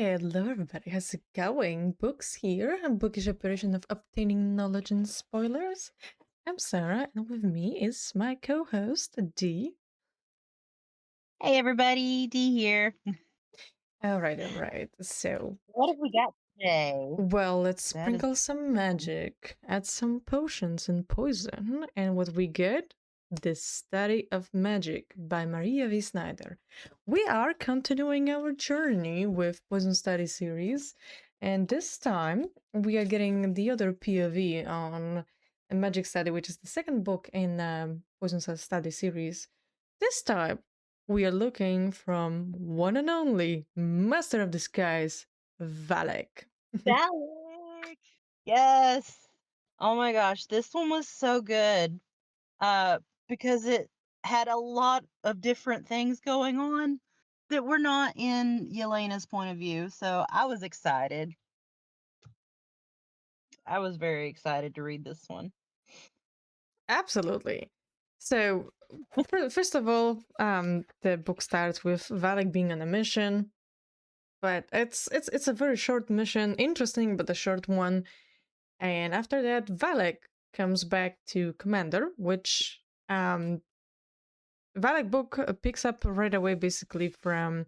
Hello, everybody. How's it going? Books here, a bookish operation of obtaining knowledge and spoilers. I'm Sarah, and with me is my co host, Dee. Hey everybody, D here. All right. So, What have we got today? well, let's That is sprinkle some magic, add some potions and poison, and what we get? The Study of Magic by Maria V. Snyder. We are continuing our journey with Poison Study series, and this time we are getting the other POV on a Magic Study, which is the second book in Poison Study series. This time we are looking from one and only Master of Disguise, Valek. Valek. Yes. Oh my gosh, this one was so good. Uh because it had a lot of different things going on that were not in Yelena's point of view. So I was excited. I was very excited to read this one. Absolutely. So, first of all, the book starts with Valek being on a mission, but it's a very short mission, interesting but a short one. And after that, Valek comes back to Commander, which Valek book picks up right away, basically from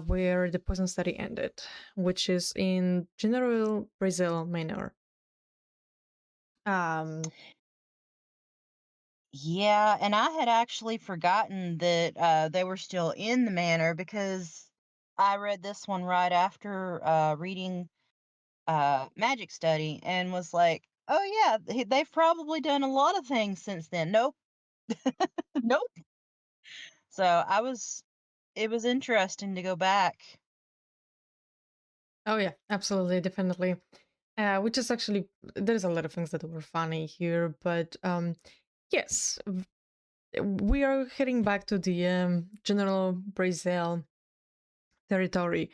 where the Poison Study ended, which is in General Brazil Manor. Um, Yeah, and I had actually forgotten that they were still in the manor because I read this one right after reading magic study and was like, "Oh yeah, they've probably done a lot of things since then." Nope, nope. So it was interesting to go back. oh yeah, absolutely, definitely. Which is actually there's a lot of things that were funny here, but yes, we are heading back to the General Brazil territory,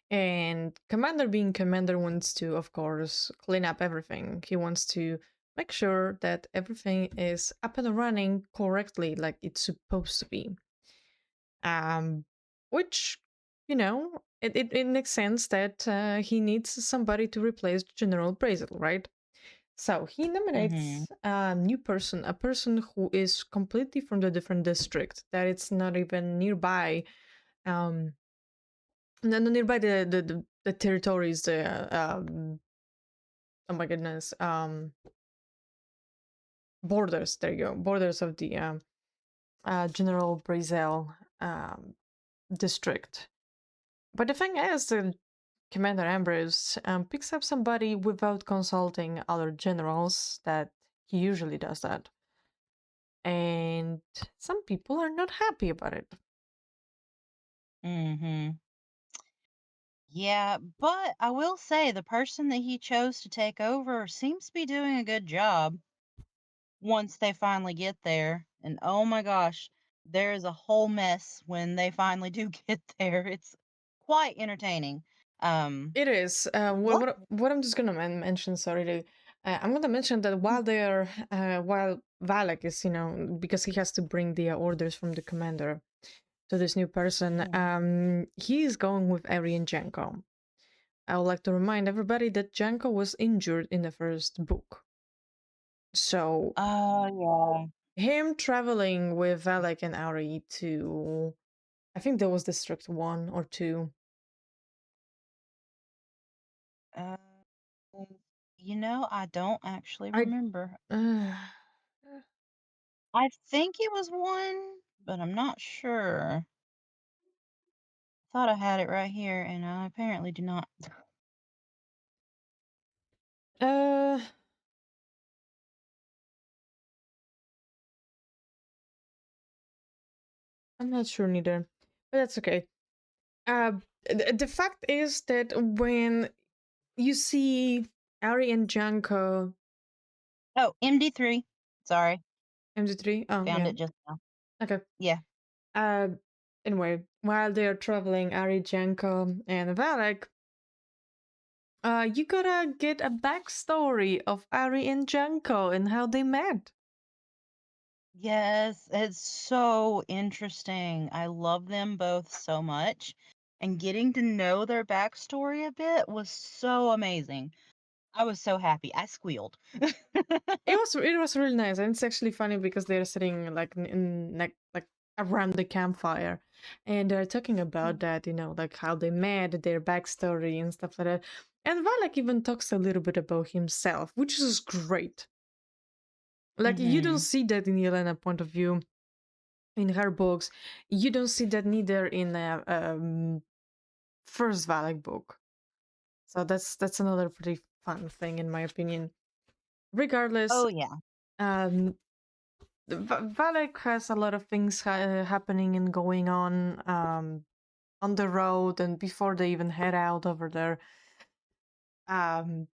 and Commander, being Commander, wants to, of course, clean up everything. He wants to make sure that everything is up and running correctly, like it's supposed to be. Um, which it makes sense that he needs somebody to replace General Brazil, right? So he Hmm. nominates a new person, a person who is completely from the different district, that it's not even nearby, um, no, nearby the territories, oh my goodness, borders. There you go, borders of the General Brazil district. But the thing is, Commander Ambrose picks up somebody without consulting other generals. That he usually does that, and some people are not happy about it. Hmm. Yeah, but I will say the person that he chose to take over seems to be doing a good job once they finally get there. And oh my gosh, there is a whole mess when they finally do get there. It's quite entertaining. Um, It is. What, what? what I'm just gonna mention. Sorry, I'm gonna mention that while Valak is, because he has to bring the orders from the commander to this new person, Mhm. he is going with Ari and Janko. I would like to remind everybody that Janko was injured in the first book, so Oh him traveling with Valak and Ari to, I think there was District 1 or 2. yeah. I don't actually I remember. uh, I think it was one, but I'm not sure. Thought I had it right here, and I apparently do not. uh I'm not sure neither, but that's okay. The fact is that when you see Ari and Janko, Oh, MD3. Sorry, MZ3, oh found yeah, it just now. okay. Yeah. Uh, anyway, while they're traveling, Ari, Janko, and Valak, you gotta get a backstory of Ari and Janko and how they met. Yes, it's so interesting. I love them both so much. and getting to know their backstory a bit was so amazing. I was so happy. I squealed. It was really nice, and it's actually funny because they're sitting like like around the campfire, and they're talking about that, like how they met, their backstory and stuff like that. And Valak even talks a little bit about himself, which is great. Like you don't Mhm. see that in Yelena point of view in her books. You don't see that neither in the first Valak book. So that's another pretty fun thing in my opinion. Regardless, Oh, yeah. um, Valek has a lot of things happening and going on the road, and before they even head out over there. Um,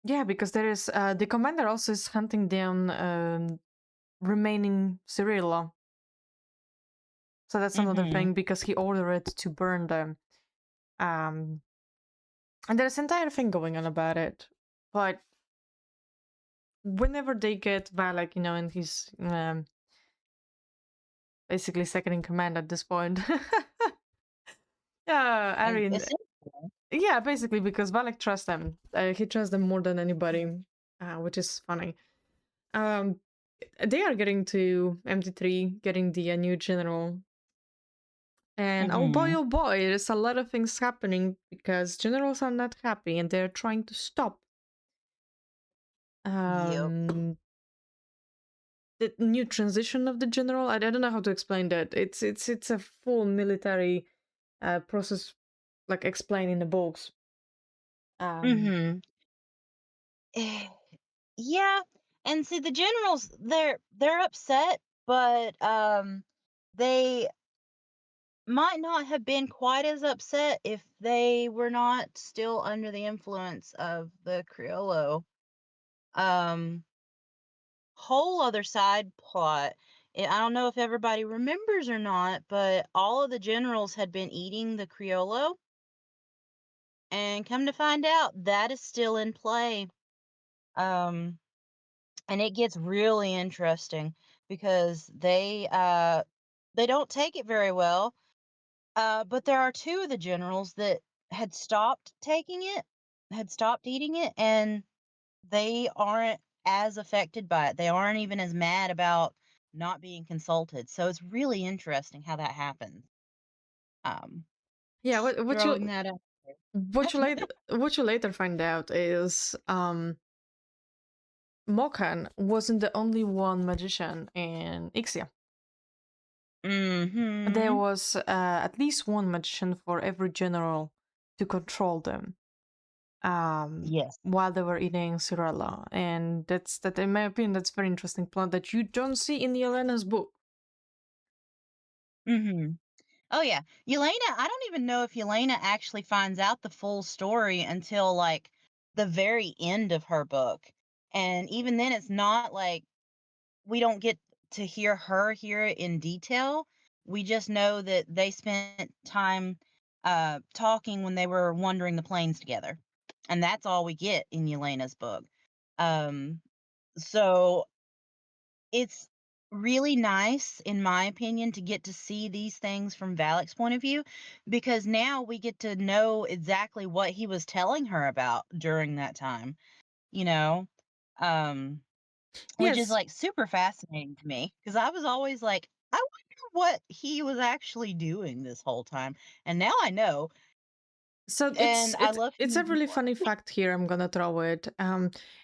yeah, because there is the commander also is hunting down remaining Cirilla. So that's another Mhm. thing because he ordered it to burn them. Um, and there's entire thing going on about it. But whenever they get Valak, and he's basically second in command at this point. Yeah, Arian. Essentially. Yeah, basically because Valak trusts them. He trusts them more than anybody, which is funny. Um, they are getting to MT3, getting the new general, and Mhm. oh boy, there's a lot of things happening because generals are not happy and they're trying to stop Yep. um the new transition of the general. I don't know how to explain that. It's a full military process, like explained in the books. Um, Mhm. Yeah, and see the generals, they're upset, but they might not have been quite as upset if they were not still under the influence of the Criollo. Um, whole other side plot. I don't know if everybody remembers or not, but all of the generals had been eating the Criollo, and come to find out that is still in play. Um, and it gets really interesting because they don't take it very well. But there are two of the generals that had stopped taking it, had stopped eating it, and they aren't as affected by it. They aren't even as mad about not being consulted. So it's really interesting how that happens. Um, yeah, just what throwing you that out what you later find out is Mokan wasn't the only one magician in Ixia. there. There Hmm. was at least one magician for every general to control them Yes. while they were eating Cirella. And that in my opinion that's very interesting plot that you don't see in Yelena's book. Hmm. Oh yeah. Yelena, I don't even know if Yelena actually finds out the full story until like the very end of her book. And even then it's not like we don't get to hear it in detail. We just know that they spent time talking when they were wandering the plains together. And that's all we get in Yelena's book. Um so it's really nice, in my opinion, to get to see these things from Valek's point of view because now we get to know exactly what he was telling her about during that time, you know? Um, which is Yes. like super fascinating to me because I was always like, I wonder what he was actually doing this whole time. And now I know, So it's and I it love it's him a even really more. funny fact here. I'm gonna throw it.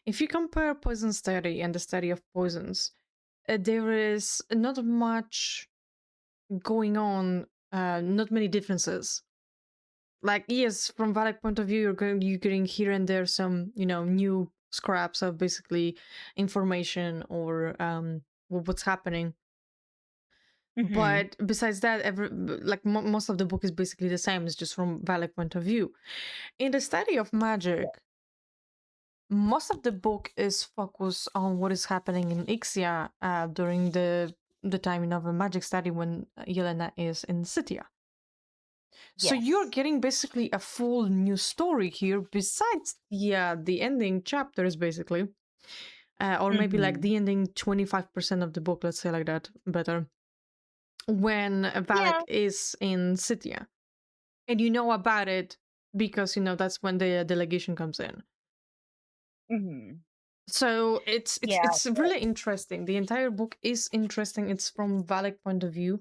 If you compare poison study and the study of poisons, there is not much going on. Not many differences. Like yes, from Valak point of view, you're getting here and there some new scraps of basically information or what's happening. Hmm. But besides that, most of the book is basically the same. It's just from Valak point of view. In the study of magic, most of the book is focused on what is happening in Ixia during the timing of a magic study when Yelena is in Scythia. So you're Yes. getting basically a full new story here, besides the ending chapters, basically, or maybe like Hmm. the ending 25% of the book. Let's say like that better. when Valak Yeah. is in Scythia, and you know about it because that's when the delegation comes in. Hmm. So it's it's Yeah. it's really interesting. The entire book is interesting. It's from Valak point of view,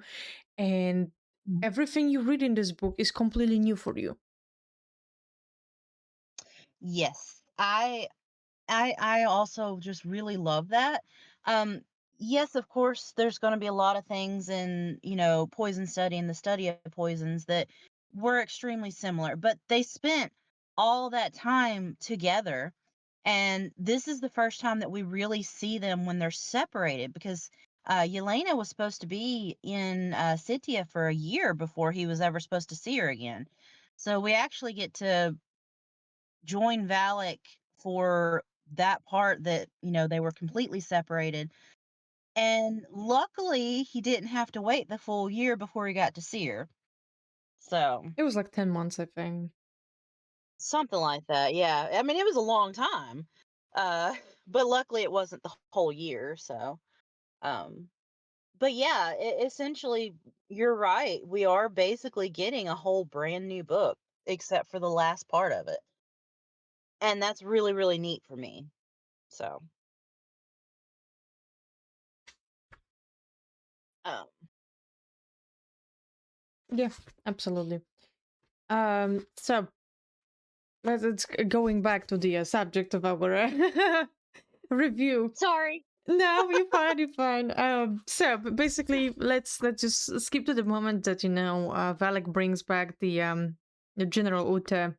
and Mhm. everything you read in this book is completely new for you. Yes. I also just really love that. Um, yes, of course, there's going to be a lot of things in, poison study and the study of poisons that were extremely similar, but they spent all that time together. And this is the first time that we really see them when they're separated because Yelena was supposed to be in Scythia for a year before he was ever supposed to see her again. So we actually get to join Valak for that part that, they were completely separated. And luckily, he didn't have to wait the full year before he got to see her. So, It was like 10 months, I think. something like that. Yeah. I mean, it was a long time. Uh, but luckily it wasn't the whole year. So, um, but yeah, essentially, you're right. We are basically getting a whole brand new book, except for the last part of it. And that's really, really neat for me. So, um, Yeah, absolutely. So it's going back to the subject of our review. sorry. No, you're fine. You're fine. So basically, let's just skip to the moment that Valak brings back the General Uta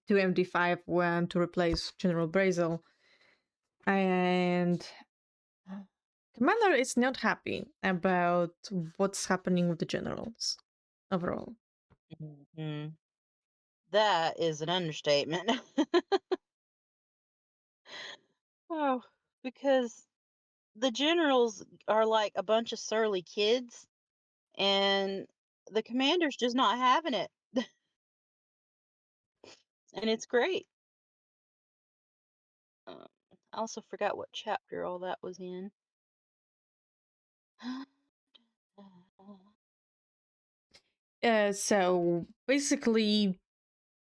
to MD5 when to replace General Brazel, and Commander is not happy about what's happening with the generals overall. Mhm. That is an understatement. Oh, because the generals are like a bunch of surly kids, and the commander's just not having it. And it's great. Um, I also forgot what chapter all that was in. So basically,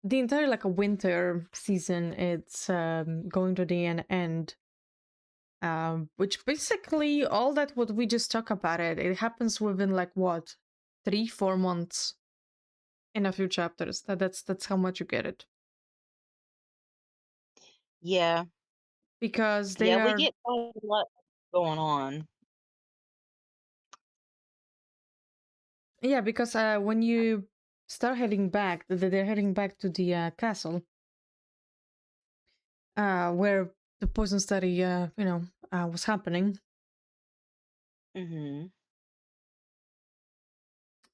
the entire like a winter season, it's going to the end. Which basically all that what we just talk about it happens within like what 3-4 months in a few chapters. That's how much you get it Yeah, because they yeah, we are get quite a lot going on. yeah because when you start heading back, they're heading back to the castle where the poison study was happening. Hmm.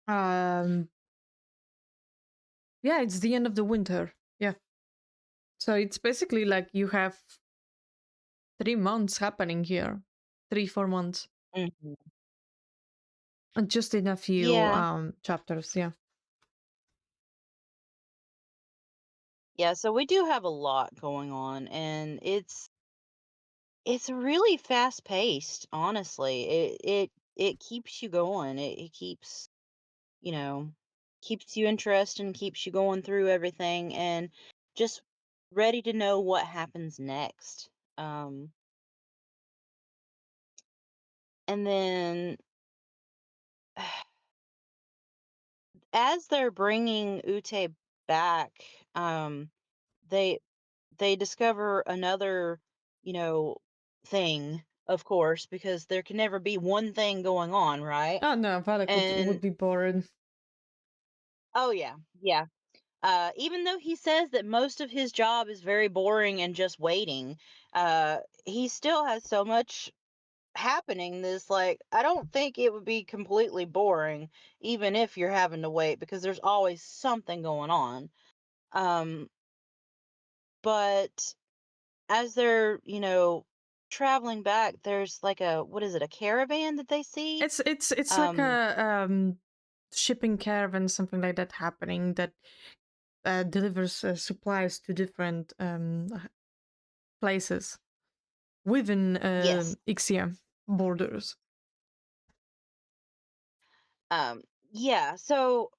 Um, yeah, it's the end of the winter. Yeah, so it's basically like you have 3 months happening here, 3-4 months. Hmm. And just in a few Yeah, chapters, yeah. yeah. So we do have a lot going on, and it's really fast paced, honestly. It keeps you going. It keeps, you know, keeps you interested and keeps you going through everything and just ready to know what happens next. Um and then as they're bringing Ute back, um they they discover another, you know, thing, of course, because there can never be one thing going on, right? Oh no, Valak would And be bored. oh yeah, yeah. Even though he says that most of his job is very boring and just waiting, he still has so much happening this like I don't think it would be completely boring even if you're having to wait because there's always something going on. Um, but as they're, traveling back, there's like a what is it, a caravan that they see? It's like Um, a shipping caravan, something like that happening that delivers supplies to different places within yes. Ixia borders. Um, yeah, so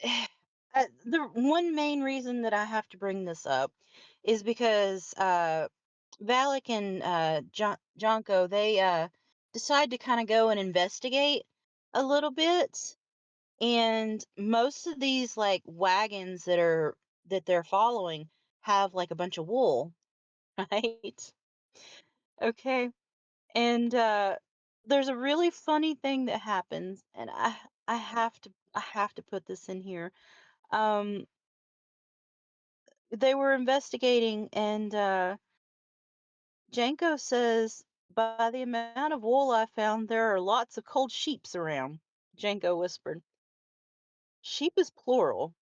the one main reason that I have to bring this up is because Valak and Jonko, they decide to kind of go and investigate a little bit, and most of these like wagons that they're following have like a bunch of wool, right? Okay. And there's a really funny thing that happens, and I have to put this in here. Um, they were investigating, and Janko says, "By the amount of wool I found, there are lots of cold sheeps around." Janko whispered. "Sheep is plural.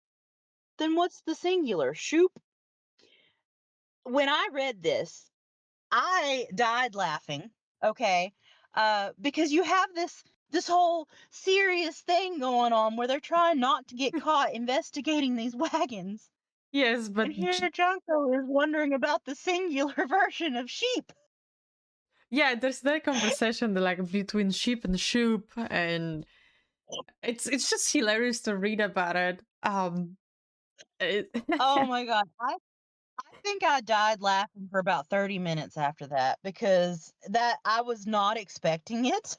Then what's the singular? Shoop?" When I read this, I died laughing, okay? Because you have this whole serious thing going on where they're trying not to get caught investigating these wagons. Yes, And but here Junko is wondering about the singular version of sheep. yeah, there's that conversation like between sheep and shoop, and it's just hilarious to read about it. It- Oh my god. I think I died laughing for about 30 minutes after that because that I was not expecting it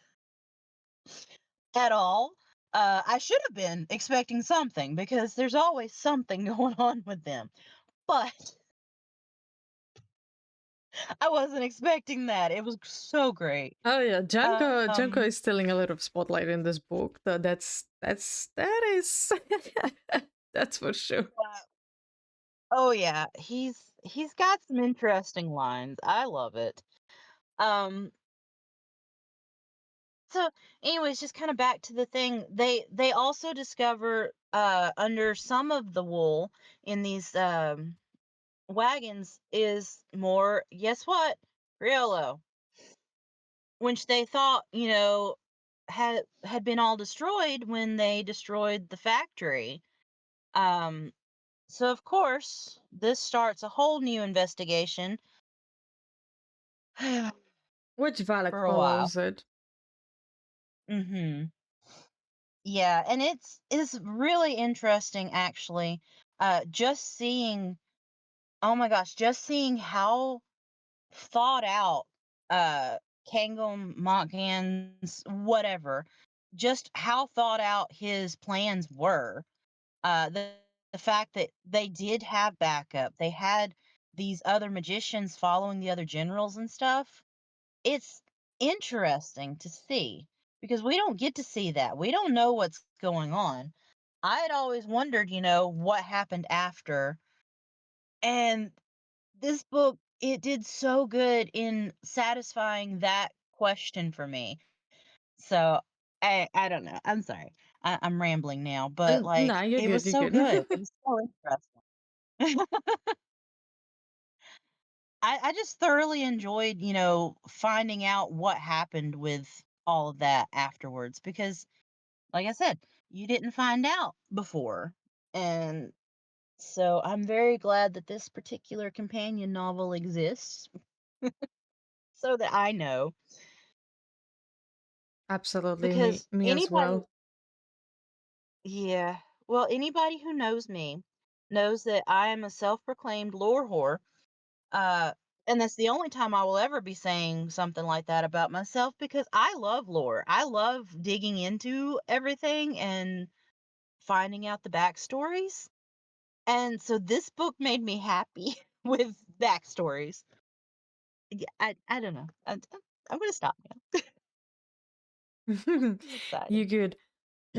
at all. I should have been expecting something because there's always something going on with them. But I wasn't expecting that. It was so great. oh yeah, Janko Um, is stealing a lot of spotlight in this book. That is that's for sure. uh, oh yeah, he's got some interesting lines. I love it. Um, so anyways, just kind of back to the thing. They also discover under some of the wool in these wagons is more, guess what? Riolo, which they thought, had been all destroyed when they destroyed the factory. Um, so of course, this starts a whole new investigation for Which Valak a while. follows it. Hmm. Yeah, and it's really interesting actually. Just seeing, oh my gosh, just seeing how thought out uh Kangum Montgan's whatever, just how thought out his plans were. The fact that they did have backup, they had these other magicians following the other generals and stuff. It's interesting to see because we don't get to see that. We don't know what's going on. I had always wondered, what happened after. And this book, it did so good in satisfying that question for me. So I don't know. I'm sorry. I'm rambling now, but Nah, like you're it good. was You're so good. good. It was so interesting. I just thoroughly enjoyed, finding out what happened with all of that afterwards because, like I said, you didn't find out before. And so I'm very glad that this particular companion novel exists so that I know. Absolutely, me Because me as anybody, well. yeah, well, anybody who knows me knows that I am a self proclaimed lore whore. Uh, and that's the only time I will ever be saying something like that about myself because I love lore. I love digging into everything and finding out the backstories. And so this book made me happy with backstories. Yeah, I don't know. I'm gonna stop now. I'm excited. You good.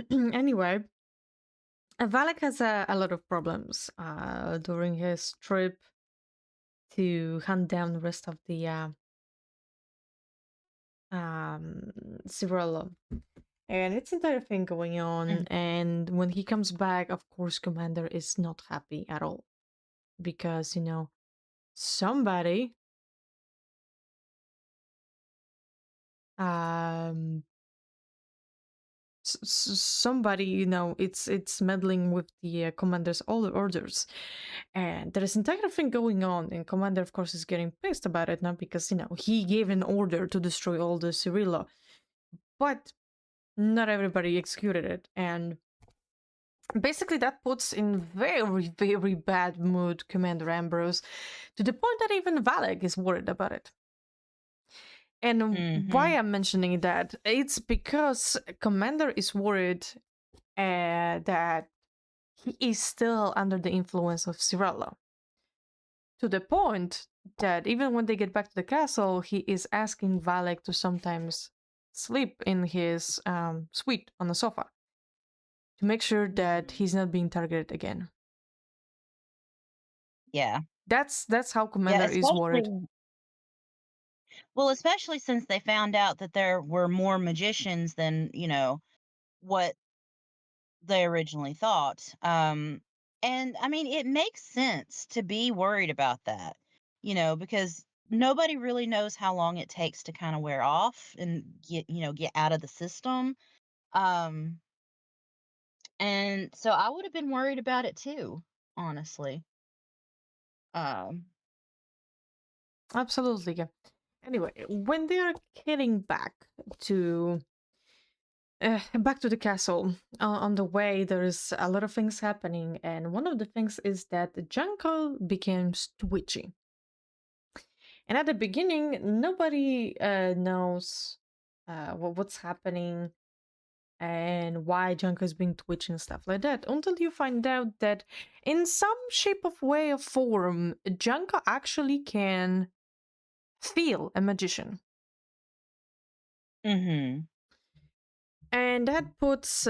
Anyway, Valak has a lot of problems during his trip to hunt down the rest of the um, Cirello. And it's entire thing going on. Mm. And when he comes back, of course, Commander is not happy at all because, somebody um somebody it's meddling with the commander's all orders, and there is entire thing going on, and commander of course is getting pissed about it now because he gave an order to destroy all the Cirilla, but not everybody executed it, and basically that puts in very bad mood Commander Ambrose, to the point that even Valek is worried about it. And why Mm-hmm. I'm mentioning that, it's because Commander is worried that he is still under the influence of Cirella, to the point that even when they get back to the castle, he is asking Valek to sometimes sleep in his suite on the sofa to make sure that Mm-hmm. he's not being targeted again. Yeah. That's how Yeah, Commander is worried. especially well, especially since they found out that there were more magicians than, what they originally thought. And I mean, it makes sense to be worried about that, because nobody really knows how long it takes to kind of wear off and get out of the system. Um, and so I would have been worried about it too, honestly. Um, Absolutely. Yeah. Anyway, when they are heading to back to the castle, on the way there's a lot of things happening, and one of the things is that Junko becomes twitchy. And at the beginning, nobody knows what's happening and why Junko is being twitchy and stuff like that, until you find out that in some shape of way or form, Junko actually can feel a magician. mhm. And that puts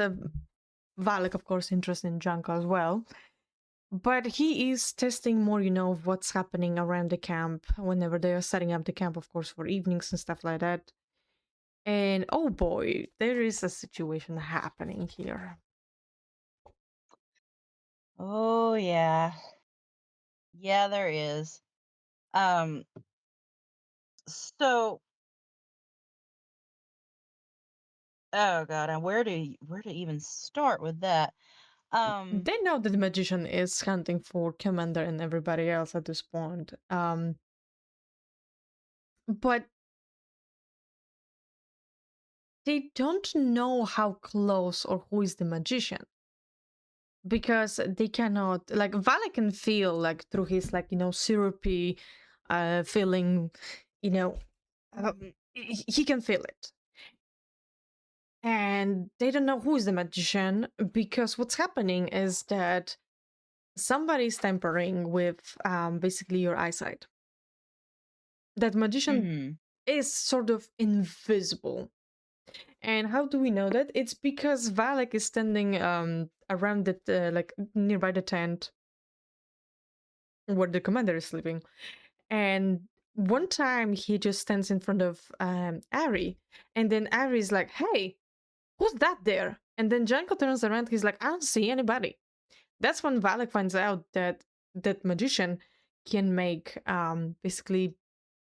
Valak, of course, interested in Junko as well. But he is testing more, of what's happening around the camp whenever they are setting up the camp, of course, for evenings and stuff like that. And oh boy, there is a situation happening here. Oh yeah. Yeah, there is. Um, so oh god, and where to even start with that? Um, They know that the magician is hunting for Commander and everybody else at this point. But they don't know how close or who is the magician, because they cannot, like, Vala can feel, like, through his, like, syrupy feeling, you know he can feel it. And they don't know who is the magician, because what's happening is that somebody's tampering with basically your eyesight. That magician mhm. is sort of invisible. And how do we know that? It's because Valek is standing around it, like nearby the tent where the commander is sleeping. And one time he just stands in front of Ari, and then Ari's like, "Hey, who's that there?" And then Janko turns around, he's like, "I don't see anybody." That's when Valek finds out that that magician can make basically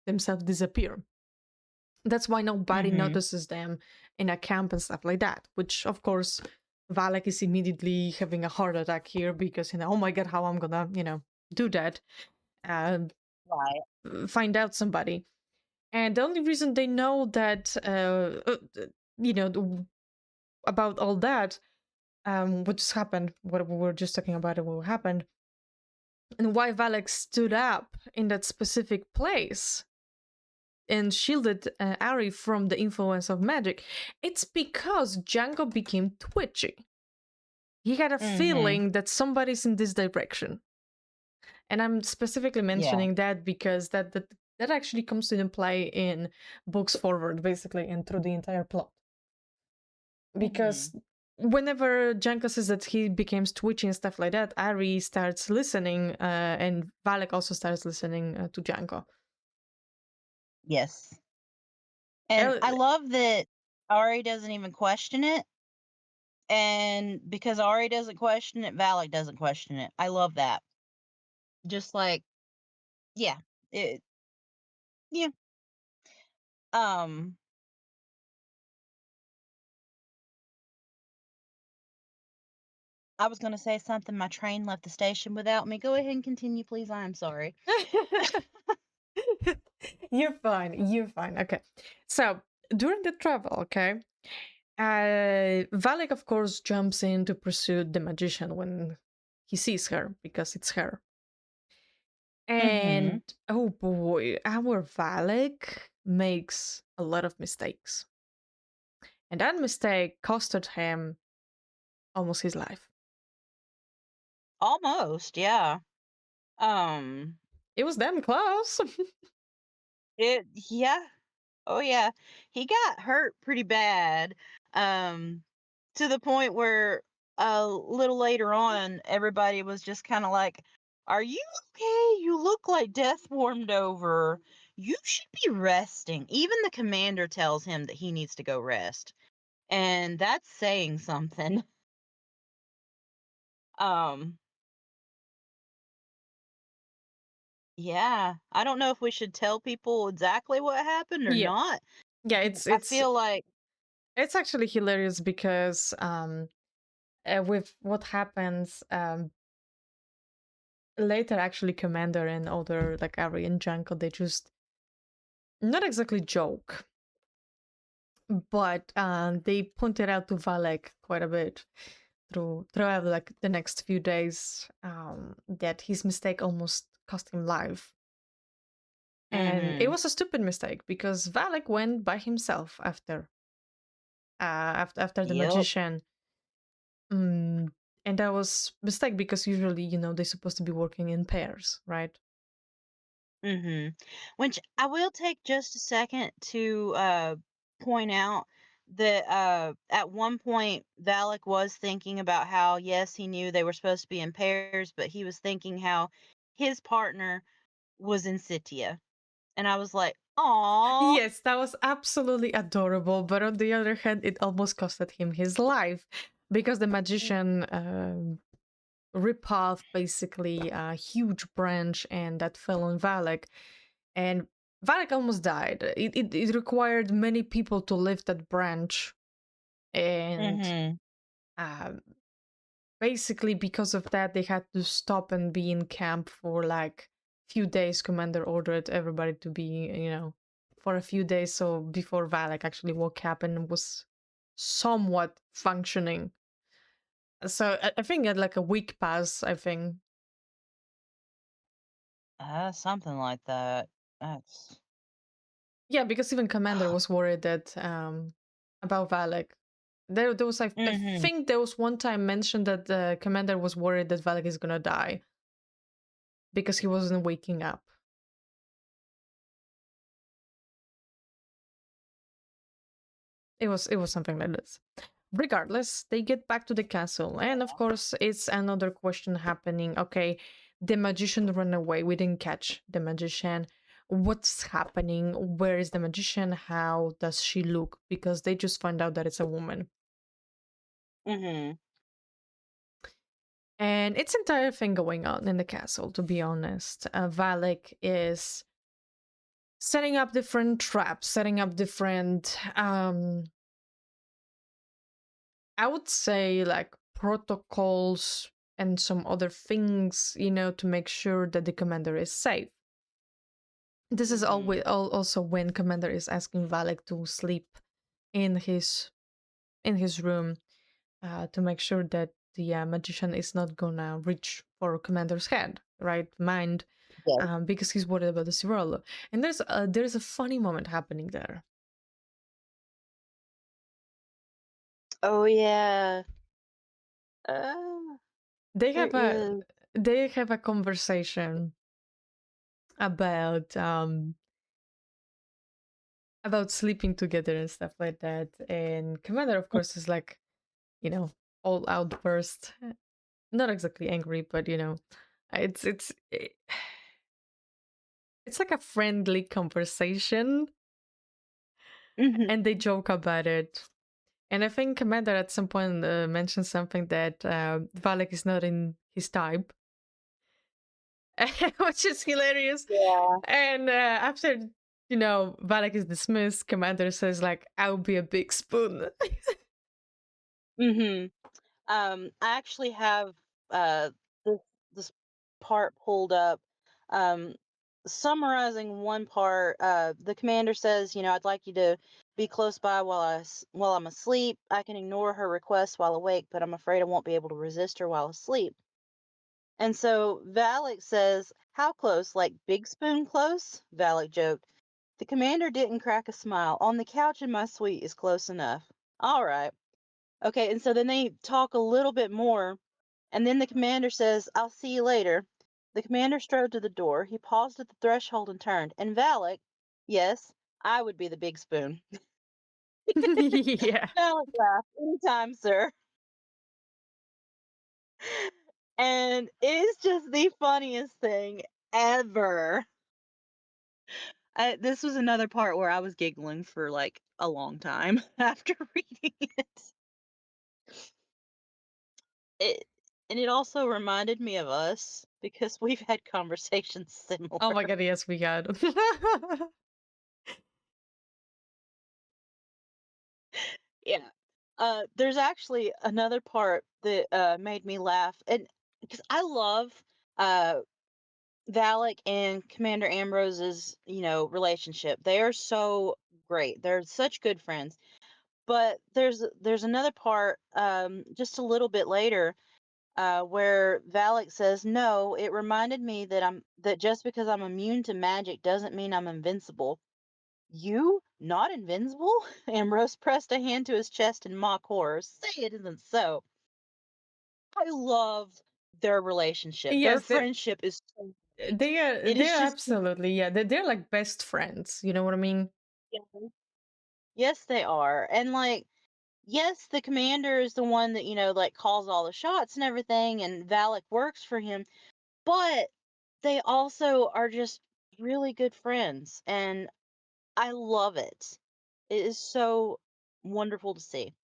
themselves disappear. That's why nobody Mhm. notices them in a camp and stuff like that. Which, of course, Valek is immediately having a heart attack here, because, oh my god, how I'm gonna, do that, and Right. find out somebody. And the only reason they know that, you know, about all that, what just happened, what we were just talking about, what happened, and why Valek stood up in that specific place and shielded Ari from the influence of magic, it's because Django became twitchy. He had a Mhm. feeling that somebody's in this direction. And I'm specifically Yeah. mentioning that because that actually comes into play in books forward, basically, and through the entire plot. Mhm. Because whenever Janko says that he becomes twitchy and stuff like that, Ari starts listening, and Valek also starts listening to Janko. Yes. And El- I love that Ari doesn't even question it. And because Ari doesn't question it, Valak doesn't question it. I love that. Just like, yeah, it, yeah. Um, I was gonna say something. My train left the station without me. Go ahead and continue, please. I'm sorry. You're fine. You're fine. Okay. So during the travel, okay, Valek, of course, jumps in to pursue the magician when he sees her because it's her. Mhm. And oh boy, our Valek makes a lot of mistakes. And that mistake costed him almost his life. Almost, yeah. Um, It was damn close. yeah. Oh yeah. He got hurt pretty bad. Um, to the point where a little later on everybody was just kind of like, "Are you okay? You look like death warmed over. You should be resting." Even the commander tells him that he needs to go rest. And that's saying something. Um, yeah. I don't know if we should tell people exactly what happened or Yeah. not. Yeah, I feel like it's actually hilarious because with what happens later, actually, Commander and other like Ari and Janko, they just not exactly joke, but they pointed out to Valek quite a bit throughout like the next few days that his mistake almost cost him life. And it mhm. was a stupid mistake because Valek went by himself after the Yep. magician. Mm, and that was mistake because usually, they're supposed to be working in pairs, right? Mhm. Which I will take just a second to point out that at one point Valak was thinking about how yes, he knew they were supposed to be in pairs, but he was thinking how his partner was in Sitia. And I was like, "Aw." Yes, that was absolutely adorable. But on the other hand, it almost costed him his life because the magician rip off basically a huge branch and that fell on Valek. And Valek almost died. It required many people to lift that branch. And Mhm. um, basically because of that they had to stop and be in camp for like few days. Commander ordered everybody to be for a few days, so before Valak actually woke up and was somewhat functioning. So I think at like a week pass, I think. Something like that. That's Yeah, because even Commander was worried that about Valak. There was I mhm. think there was one time mentioned that the Commander was worried that Valak is gonna die because he wasn't waking up. It was something like this. Regardless, they get back to the castle, and of course, it's another question happening. Okay, the magician ran away. We didn't catch the magician. What's happening? Where is the magician? How does she look? Because they just find out that it's a woman. Mhm. And it's entire thing going on in the castle, to be honest. Valek is setting up different traps, setting up different I would say like protocols and some other things, to make sure that the commander is safe. This is Mhm. always also when commander is asking Valek to sleep in his room to make sure that the magician is not gonna reach for commander's head, right? Mind, Yeah. because he's worried about the Cirolo. And there's a funny moment happening there. Oh yeah. Uh, They there have a is. they have a conversation about sleeping together and stuff like that. And Commander, of course, is like, you know, all outburst. Not exactly angry, but it's like a friendly conversation, Mhm. and they joke about it. And I think Commander at some point mentioned something that Valek is not in his type, which is hilarious. Yeah. And after Valek is dismissed, Commander says like, "I'll be a big spoon." Mhm. I actually have uh this this part pulled up. Um, summarizing one part, the commander says, "I'd like you to be close by while I'm asleep. I can ignore her requests while awake, but I'm afraid I won't be able to resist her while asleep. And so Valak says, "How close? Like Big Spoon close?" Valak joked. The commander didn't crack a smile. "On the couch in my suite is close enough." All right. Okay, and so then they talk a little bit more, and then the commander says, "I'll see you later." The commander strode to the door. He paused at the threshold and turned. And Valak, yes, I would be the big spoon. Yeah. Valak laughed. "Anytime, sir." And it is just the funniest thing ever. This was another part where I was giggling for like a long time after reading it. It and it also reminded me of us because we've had conversations Oh similar. my god, yes, we had. Yeah. There's actually another part that made me laugh, and because I love uh Valak and Commander Ambrose's, relationship. They are so great. They're such good friends. But there's another part, just a little bit later, where Valak says, "No, it reminded me that just because I'm immune to magic doesn't mean I'm invincible." "You not invincible?" Ambrose pressed a hand to his chest in mock horror. "Say it isn't so." I love their relationship. Their Yes, friendship is so great. they are. It They is are just absolutely, yeah. They're like best friends. You know what I mean? yes, they are. And like, yes, the commander is the one that, like calls all the shots and everything, and Valak works for him, but they also are just really good friends. And I love it. It is so wonderful to see.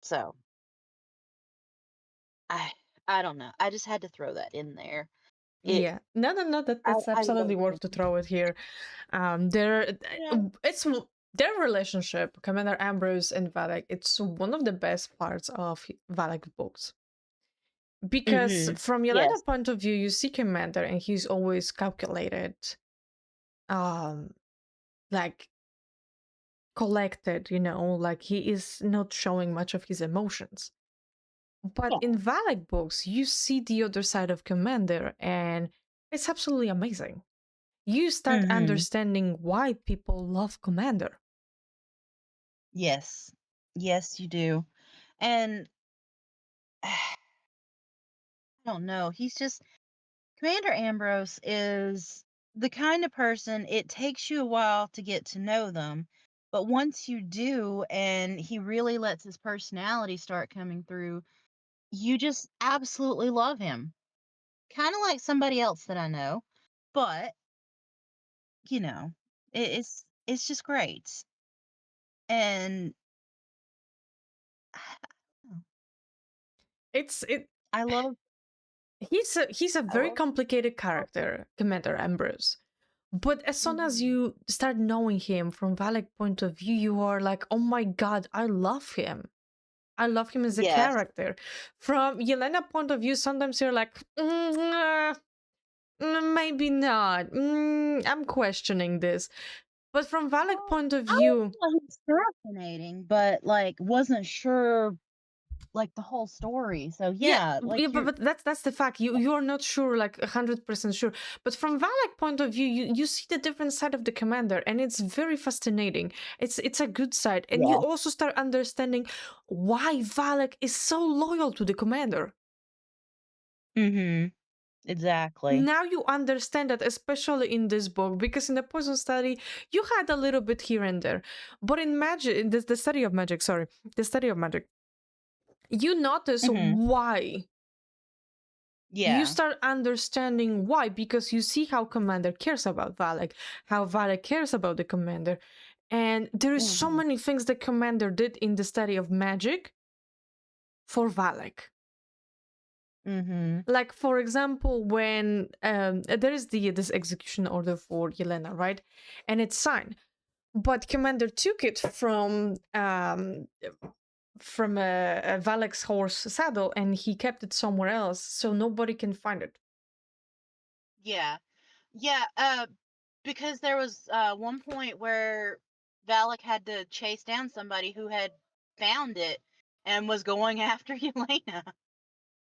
So I I don't know. I just had to throw that in there. It Yeah. No, no, no. That's I love absolutely worth to it. throw it here. Their Yeah. it's their relationship, Commander Ambrose and Valak. It's one of the best parts of Valak books because Mhm. from Yelena Yes. point of view, you see Commander and he's always calculated, um, like collected. Like he is not showing much of his emotions. But Yeah. in Valak books, you see the other side of Commander, and it's absolutely amazing. You start Mhm. understanding why people love Commander. Yes. Yes, you do. And I don't know. He's just Commander Ambrose is the kind of person it takes you a while to get to know them, but once you do and he really lets his personality start coming through, you just absolutely love him. Kind of like somebody else that I know, but you know, it's just great. And It's it. I love He's a I very love complicated character, Commander Ambrose. But as soon as Mhm. you start knowing him from Valak point of view, you are like, oh my god, I love him. I love him as a Yes. character. From Yelena point of view, sometimes you're like, maybe not. I'm questioning this. But from Valak Well, point of I always view, thought he was fascinating, but like wasn't sure like the whole story. So yeah, yeah, yeah, like but, you're but that's the fact. You're not sure, like 100% sure. But from Valak point of view, you see the different side of the commander, and it's very fascinating. It's a good side, and you yeah. also start understanding why Valak is so loyal to the commander. Mhm. Exactly. Now you understand that, especially in this book, because in the poison study you had a little bit here and there, but in magic, the study of magic, sorry, the study of magic, you notice Mhm. why. You Yeah. start understanding why because you see how commander cares about Valak, how Valak cares about the commander, and there is so Mhm. many things the commander did in the study of magic for Valak. Mhm. Like for example, when there is this execution order for Yelena, right, and it's signed, but commander took it from a Valak's horse saddle and he kept it somewhere else so nobody can find it. Yeah. Yeah, because there was one point where Valak had to chase down somebody who had found it and was going after Yelena.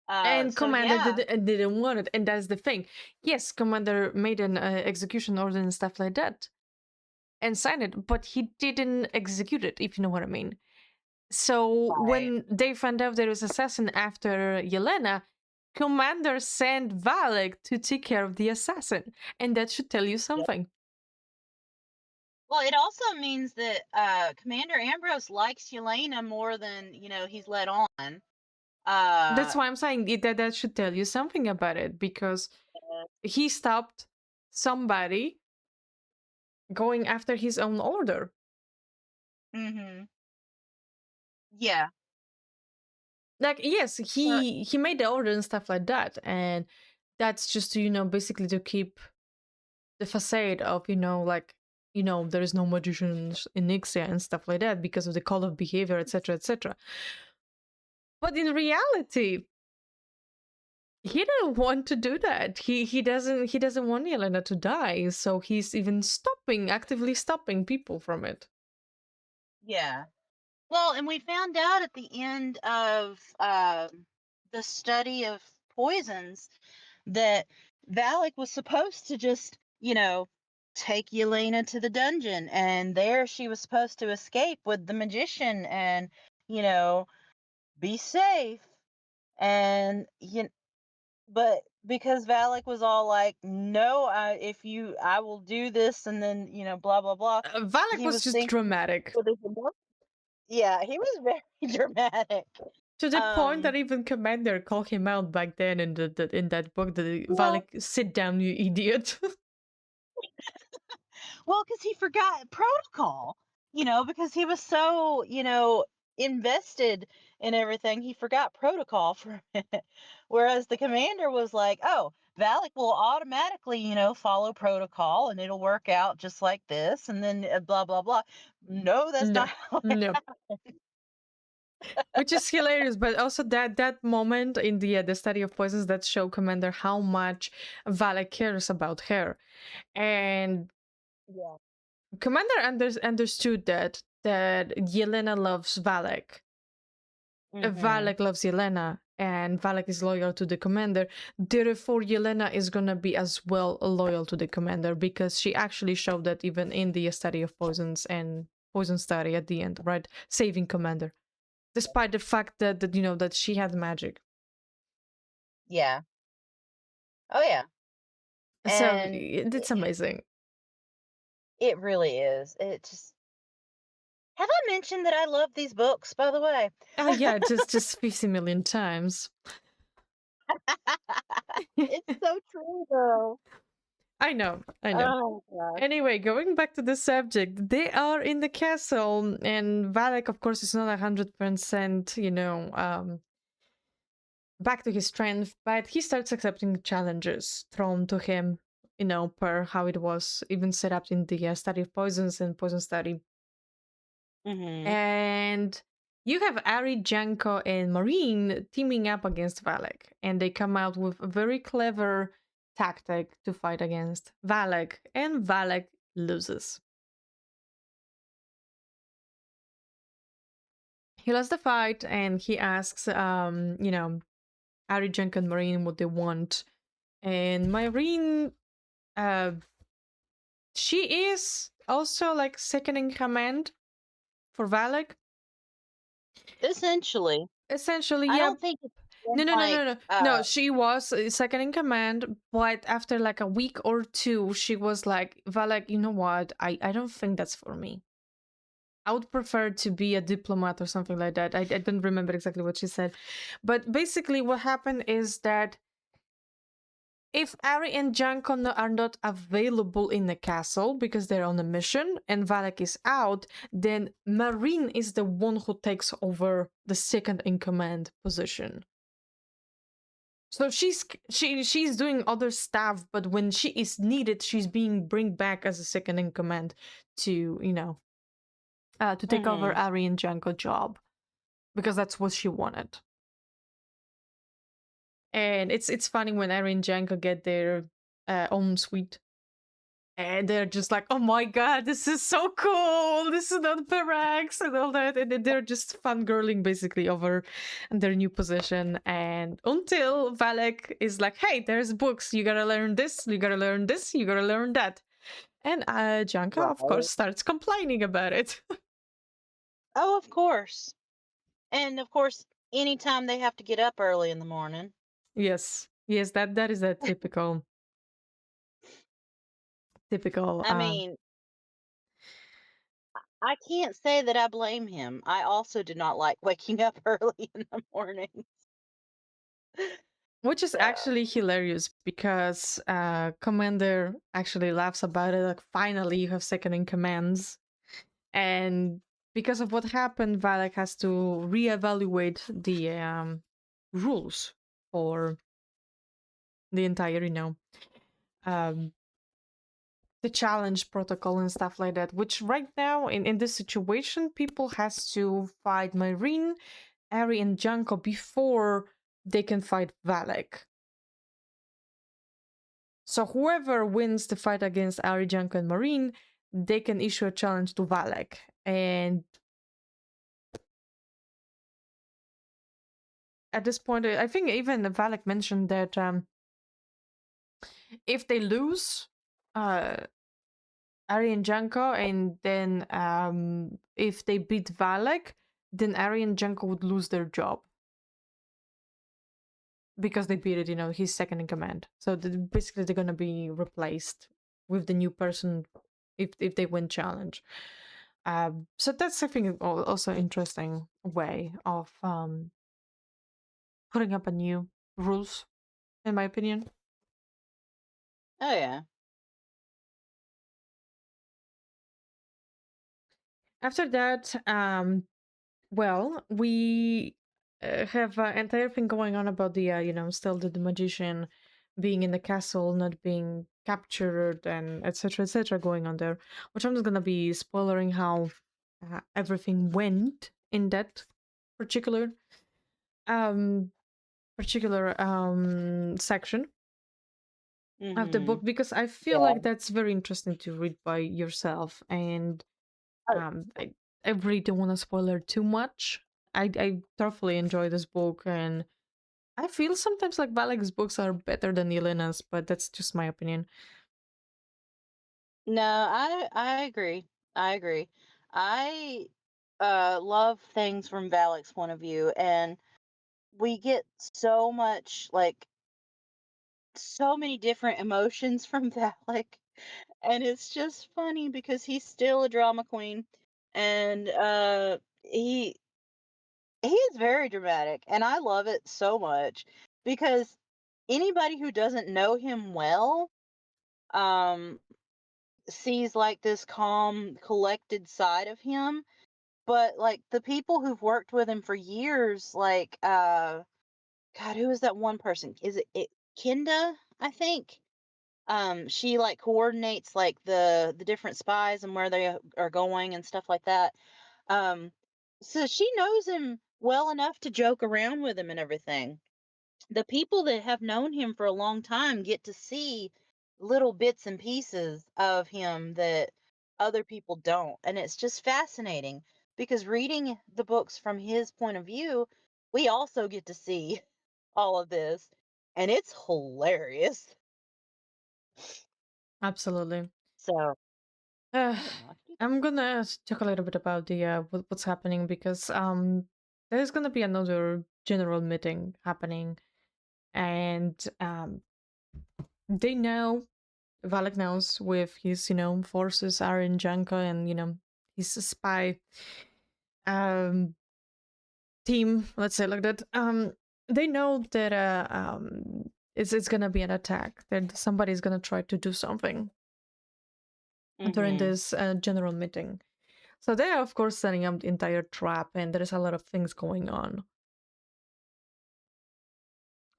And So Commander yeah, didn't want it, and that's the thing. Yes, Commander made an execution order and stuff like that, and signed it, but he didn't execute it, if you know what I mean. So right. when they found out there was assassin after Yelena, Commander sent Valek to take care of the assassin, and that should tell you Yep. something. Well, it also means that Commander Ambrose likes Yelena more than he's let on. That's Uh, why I'm saying that should tell you something about it, because he stopped somebody going after his own order. mm-hmm. Yeah. Like, yes, So, he made the order and stuff like that, and that's just to, basically to keep the facade of, like, there is no magicians in Nixia and stuff like that because of the code of behavior, etc., etc. But in reality, he didn't want to do that. He doesn't want Yelena to die, so he's even actively stopping people from it. yeah. Well, and we found out at the end of the study of poisons that Valak was supposed to just, take Yelena to the dungeon, and there she was supposed to escape with the magician and, you know, be safe. And but because Valak was all like, "No, I will do this," and then blah blah blah. Valak He was was just thinking, dramatic well, there's a more- yeah, he was very dramatic. to the point that Um, even Commander called him out back then in that book. The well, Valak, sit down, you idiot. Well, because he forgot protocol, because he was so, invested in everything, he forgot protocol for a minute. Whereas the commander was like, oh, Valak will automatically, follow protocol and it'll work out just like this. And then blah, blah, blah. No, that's not No, how it no. Which is hilarious, but also that moment in the study of poisons that show Commander how much Valak cares about her, and Yeah. Commander understood that Yelena loves Valak. Mm-hmm. Valak loves Yelena, and Valak is loyal to the commander. Therefore, Yelena is gonna be as well loyal to the commander because she actually showed that even in the study of poisons and poison study at the end, right? Saving commander, despite the fact that she had magic. Yeah. Oh, yeah. So And it's amazing. it really is. It just, have I mentioned that I love these books, by the way? Yeah, just 50 million times. It's so true, though. I know, I know. Oh gosh. Anyway, going back to the subject, they are in the castle, and Valek, of course, is not 100%, back to his strength, but he starts accepting challenges thrown to him, per how it was even set up in the study of poisons and poison study. Mhm. And you have Ari, Janko, and Marine teaming up against Valek, and they come out with a very clever tactic to fight against Valek, and Valek loses. He lost the fight, and he asks, Ari, Janko, and Marine what they want, and Marine, uh, she is also like second in command for Valek. Essentially. Essentially, I yeah. don't think it's been No, no, no, like no, no. No, she was second in command, but after like a week or two, she was like, Valek, you know what? I don't think that's for me. I would prefer to be a diplomat or something like that. I don't remember exactly what she said. But basically, what happened is that if Ari and Janko are not available in the castle because they're on a mission and Valak is out, then Marine is the one who takes over the second in command position. So she's doing other stuff, but when she is needed, she's being bring back as a second in command to to take over mhm. Ari and Janko job because that's what she wanted. And it's funny when Ari and Janko get their own suite. And they're just like, oh my god, this is so cool. This is not Parax and all that. And then they're just fangirling basically over their new position. And until Valek is like, hey, there's books. You gotta learn this, you gotta learn this, you gotta learn that. And Janka, of Right. course, starts complaining about it. Oh, of course. And of course, anytime they have to get up early in the morning. Yes. Yes, that is a typical I mean, I can't say that I blame him. I also do not like waking up early in the morning. which is So, actually hilarious because Commander actually laughs about it. Like, finally, you have second in commands. And because of what happened, Valak has to reevaluate the rules for the entire, um, the challenge protocol and stuff like that. Which right now, in this situation, people has to fight Marine, Ari, and Janko before they can fight Valak. So whoever wins the fight against Ari, Janko, and Marine, they can issue a challenge to Valak. And at this point, I think even Valak mentioned that if they lose uh Ari and Janko, and then if they beat Valak, then Ari and Janko would lose their job because they beat it, he's second in command. So basically they're gonna be replaced with the new person if they win challenge. So that's, I think, also interesting way of putting up a new rules, in my opinion. oh yeah. After that, well, we have an entire thing going on about the, still the magician being in the castle, not being captured, and etc., going on there. Which I'm just gonna be spoiling how everything went in that particular um section of the book, Mhm. because I feel Yeah. like that's very interesting to read by yourself. And Oh, um i, I really don't want to spoil it too much. I thoroughly enjoy this book, and I feel sometimes like Balek's books are better than Yelena's, but that's just my opinion. no, I agree. I agree. I love things from Valek's point of view, and we get so much, like, so many different emotions from Valek, and it's just funny because he's still a drama queen, and he is very dramatic, and I love it so much because anybody who doesn't know him well um sees like this calm, collected side of him, but like the people who've worked with him for years, like God, who is that one person? Is it Kinda, I think? She like coordinates like the different spies and where they are going and stuff like that. Um, so she knows him well enough to joke around with him and everything. The people that have known him for a long time get to see little bits and pieces of him that other people don't. And it's just fascinating because reading the books from his point of view, we also get to see all of this. And it's hilarious. Absolutely. So uh, I didn't know I could do that. I'm gonna talk a little bit about the what's happening, because there's gonna be another general meeting happening. And they know, Valak knows, with his, forces are in Janka, and his spy um team, let's say like that. They know that it's gonna be an attack, that somebody's gonna try to do something during Mm-hmm. this general meeting. So they are, of course, setting up the entire trap, and there is a lot of things going on.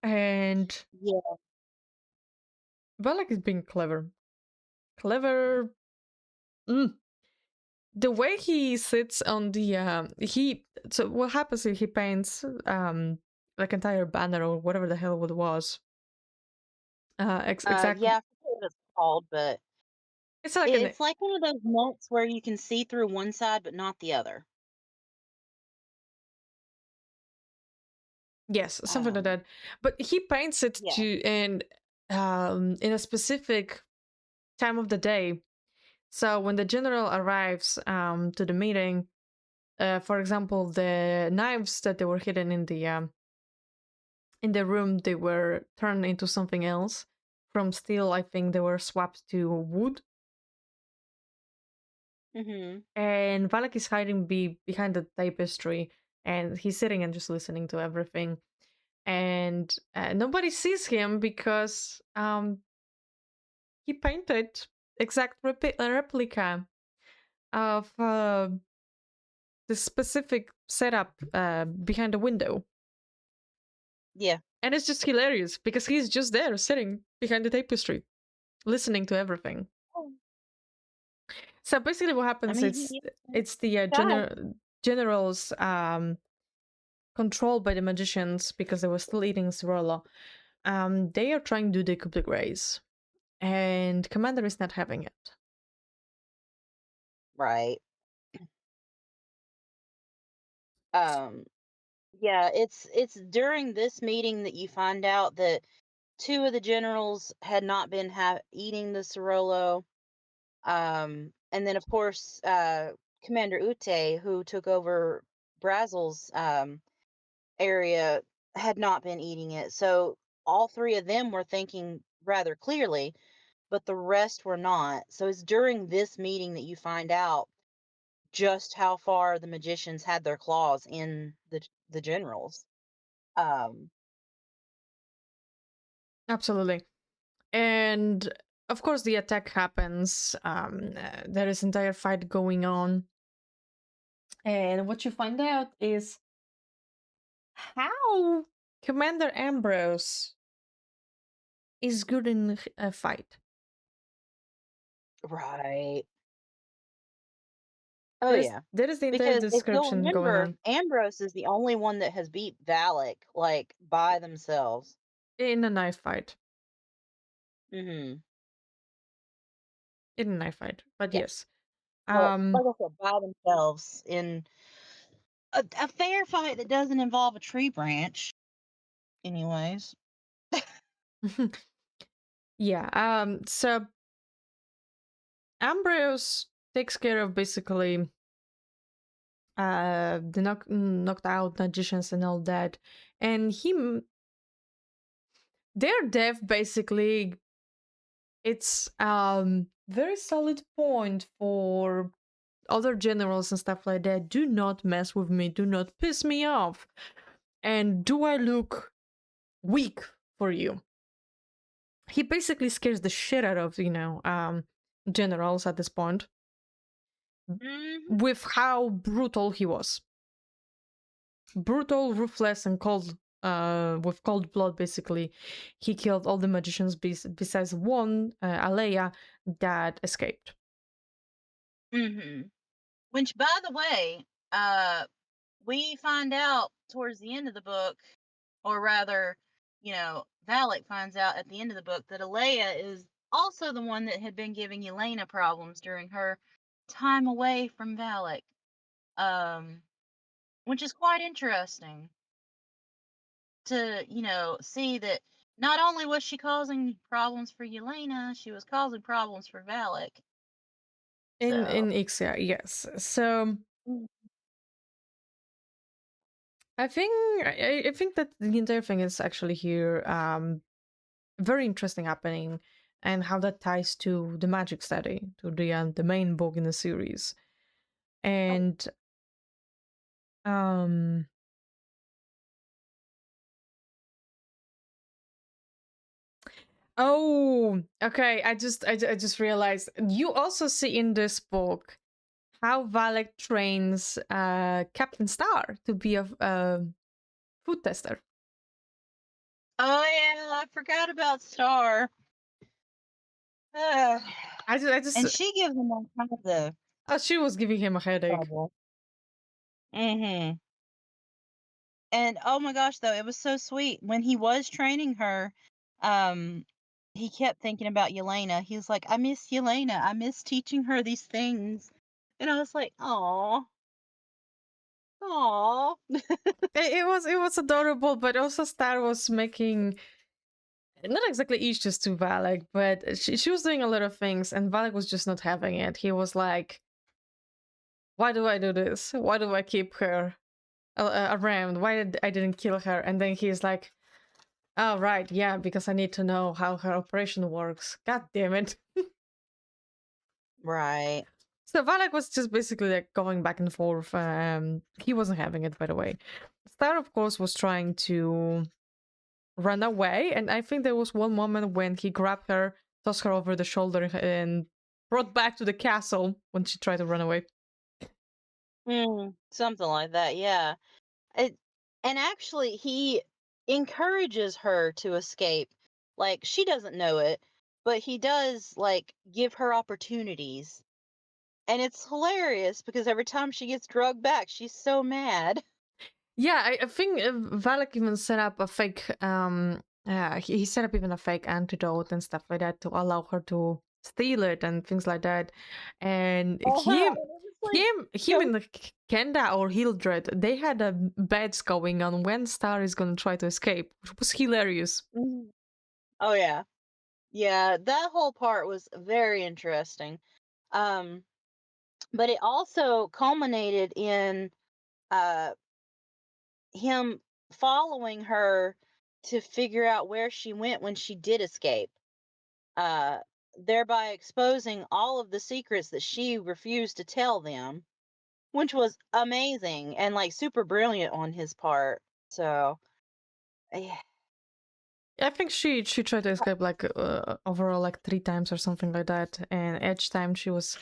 And Yeah. Valak is being clever. Clever. Mm. The way he sits on the he so what happens is he paints like entire banner or whatever the hell it was. Yeah, I forget what it's called, but It's like an It's like one of those nets where you can see through one side but not the other. yes, something like Um, that. But he paints it yeah. to and in a specific time of the day. So when the general arrives to the meeting, for example, the knives that they were hidden in the room, they were turned into something else. From steel, I think they were swapped to wood. Mhm. And Valak is hiding behind the tapestry, and he's sitting and just listening to everything. And nobody sees him because he painted exact replica of the specific setup behind the window. Yeah. And it's just hilarious because he's just there sitting behind the tapestry, listening to everything. Oh, So basically, what I happens? mean, It's the guy. generals controlled by the magicians because they were still eating Cirola. They are trying to do the coup de grace, and Commander is not having it. Right. Um, yeah, it's during this meeting that you find out that two of the generals had not been eating the Cirolo. And then of course, Commander Ute, who took over Brazel's area, had not been eating it. So all three of them were thinking rather clearly, but the rest were not. So it's during this meeting that you find out just how far the magicians had their claws in the generals. Um, Absolutely. And of course, the attack happens. There is entire fight going on, and what you find out is how Commander Ambrose is good in a fight. right. Oh There's yeah. there is the entire Because if you'll description going remember, on Ambrose is the only one that has beat Valak like by themselves. in a knife fight. Hmm. In a knife fight, but Yeah. yes. Well, Um, like I said, by themselves in a fair fight that doesn't involve a tree branch. Anyways. yeah. So Ambrose takes care of basically the knocked out magicians and all that, and their death basically it's very solid point for other generals and stuff like that. Do not mess with me. Do not piss me off. And do I look weak for you? He basically scares the shit out of generals at this point Hmm. with how brutal he was. Brutal, ruthless, and cold. With cold blood, basically, he killed all the magicians besides one, Alea, that escaped. Hmm. Which, by the way, uh, we find out towards the end of the book, or rather, Valak finds out at the end of the book that Alea is also the one that had been giving Yelena problems during her time away from Valak. Um, which is quite interesting to, see that not only was she causing problems for Yelena, she was causing problems for Valak. In So, Ixia, yes. So mm, I think that the entire thing is actually here very interesting happening, and how that ties to the magic study, to the main book in the series. oh, And um oh, okay, I just realized you also see in this book how Valek trains Captain Star to be a food tester. oh yeah, I forgot about Star. Ugh. I just And she gives him all kinds of oh, she was giving him a headache. trouble. Hmm. And oh my gosh, though, it was so sweet when he was training her. Um, he kept thinking about Yelena. He was like, "I miss Yelena. I miss teaching her these things." And I was like, "Aw, aw." It was adorable, but also Star was making not exactly issues to Valak, but she was doing a lot of things, and Valak was just not having it. He was like, "Why do I do this? Why do I keep her around? Why did I didn't kill her?" And then he's like, "Oh right, yeah, because I need to know how her operation works." God damn it! Right. So Valak was just basically like going back and forth. He wasn't having it, by the way. Star, of course, was trying to run away, and I think there was one moment when he grabbed her, tossed her over the shoulder, and brought back to the castle when she tried to run away. Something like that. Yeah. It, and actually, he encourages her to escape. Like, she doesn't know it, but he does, like, give her opportunities. And it's hilarious because every time she gets drugged back, she's so mad. Yeah, I think Valak even set up a fake. He set up even a fake antidote and stuff like that to allow her to steal it and things like that. And Uh-huh. him, And it was like, him, so. and Kenda or Hildred, they had a bets going on when Star is gonna try to escape, which was hilarious. Mhm. Oh, yeah. Yeah, that whole part was very interesting. Um, but it also culminated in uh him following her to figure out where she went when she did escape, uh, thereby exposing all of the secrets that she refused to tell them, which was amazing and like super brilliant on his part. So, yeah. I think she tried to escape like overall like 3 times or something like that, and each time she was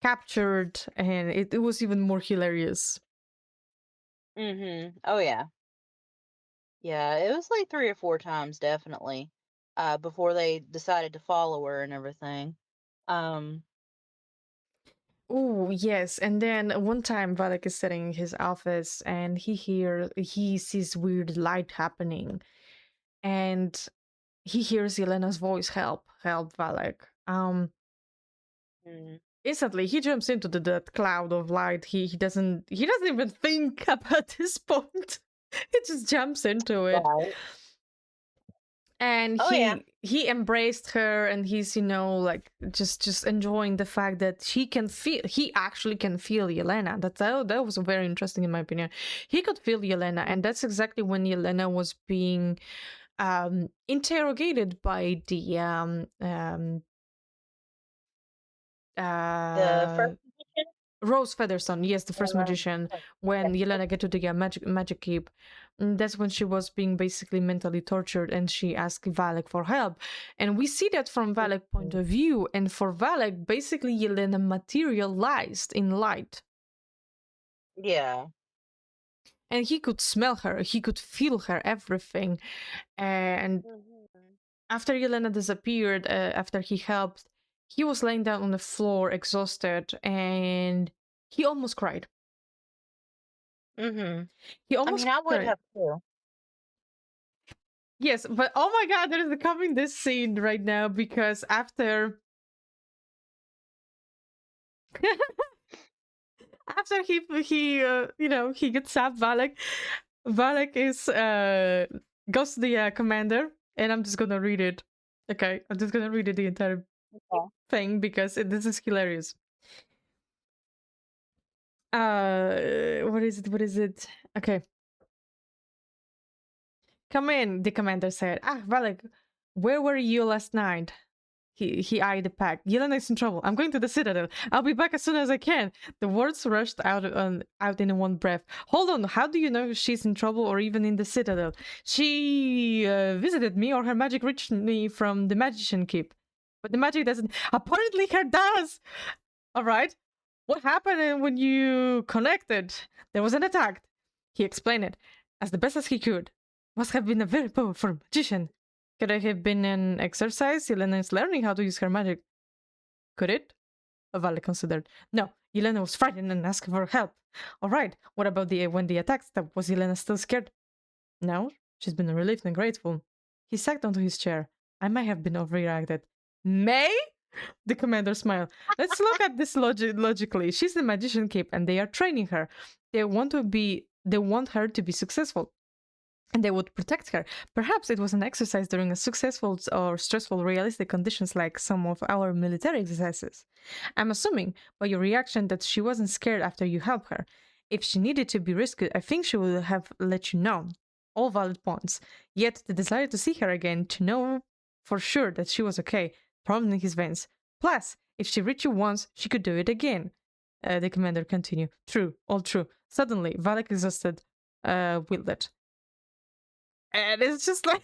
captured, and it was even more hilarious. Oh yeah. Yeah, it was like 3 or 4 times definitely, before they decided to follow her and everything. Um, Oh yes, and then one time Valak is sitting in his office and he sees weird light happening, and he hears Yelena's voice, "Help, help, Valak." mm, Instantly he jumps into that cloud of light. He doesn't even think about this point. He just jumps into it, right. and Oh, yeah. he embraced her, and he's like just enjoying the fact that he actually can feel Yelena. That was very interesting in my opinion. He could feel Yelena, Mm. and that's exactly when Yelena was being interrogated by the The uh first edition? Rose Featherstone, yes, the first magician, when Yeah. Yelena get to the magic keep. That's when she was being basically mentally tortured, and she asked Valek for help. And we see that from Valek's point Mhm. of view. And for Valek, basically Yelena materialized in light. Yeah. And he could smell her, he could feel her, everything. And Mhm. after Yelena disappeared, after he helped, he was laying down on the floor, exhausted, and he almost cried. Mhm. He I mean, almost I would cried. have too. Yes, but oh my god, there is coming this scene right now because after he gets up, Valek is goes to the commander, and I'm just gonna read it. Okay, I'm just gonna read it the entire Okay. thing because this is hilarious. What is it? What is it? Okay, come in. The commander said, "Ah, Valek, where were you last night?" He eyed the pack. Yelena's in trouble. I'm going to the Citadel. I'll be back as soon as I can. The words rushed out in one breath. Hold on, how do you know she's in trouble or even in the Citadel? She visited me, or her magic reached me from the Magician Keep. But the magic doesn't. Apparently, her does! Alright. What happened when you connected? There was an attack. He explained it as the best as he could. Must have been a very powerful magician. Could it have been an exercise? Yelena is learning how to use her magic. Could it? Vale considered. No, Yelena was frightened and asked for help. All right, what about when the attack stopped? Was Yelena still scared? No, she's been relieved and grateful. He sagged onto his chair. I might have been overreacted. May? The commander smiled. Let's look at this logically. She's the magician cape and they are training her. They want her to be successful and they would protect her. Perhaps it was an exercise during a successful or stressful realistic conditions like some of our military exercises. I'm assuming by your reaction that she wasn't scared after you helped her. If she needed to be rescued, I think she would have let you know. All valid points. Yet the desire to see her again, to know for sure that she was okay, prompted in his veins. Plus, if she reached you once, she could do it again. The commander continued. True, all true. Suddenly, Valek exhausted, willed it. And it's just like,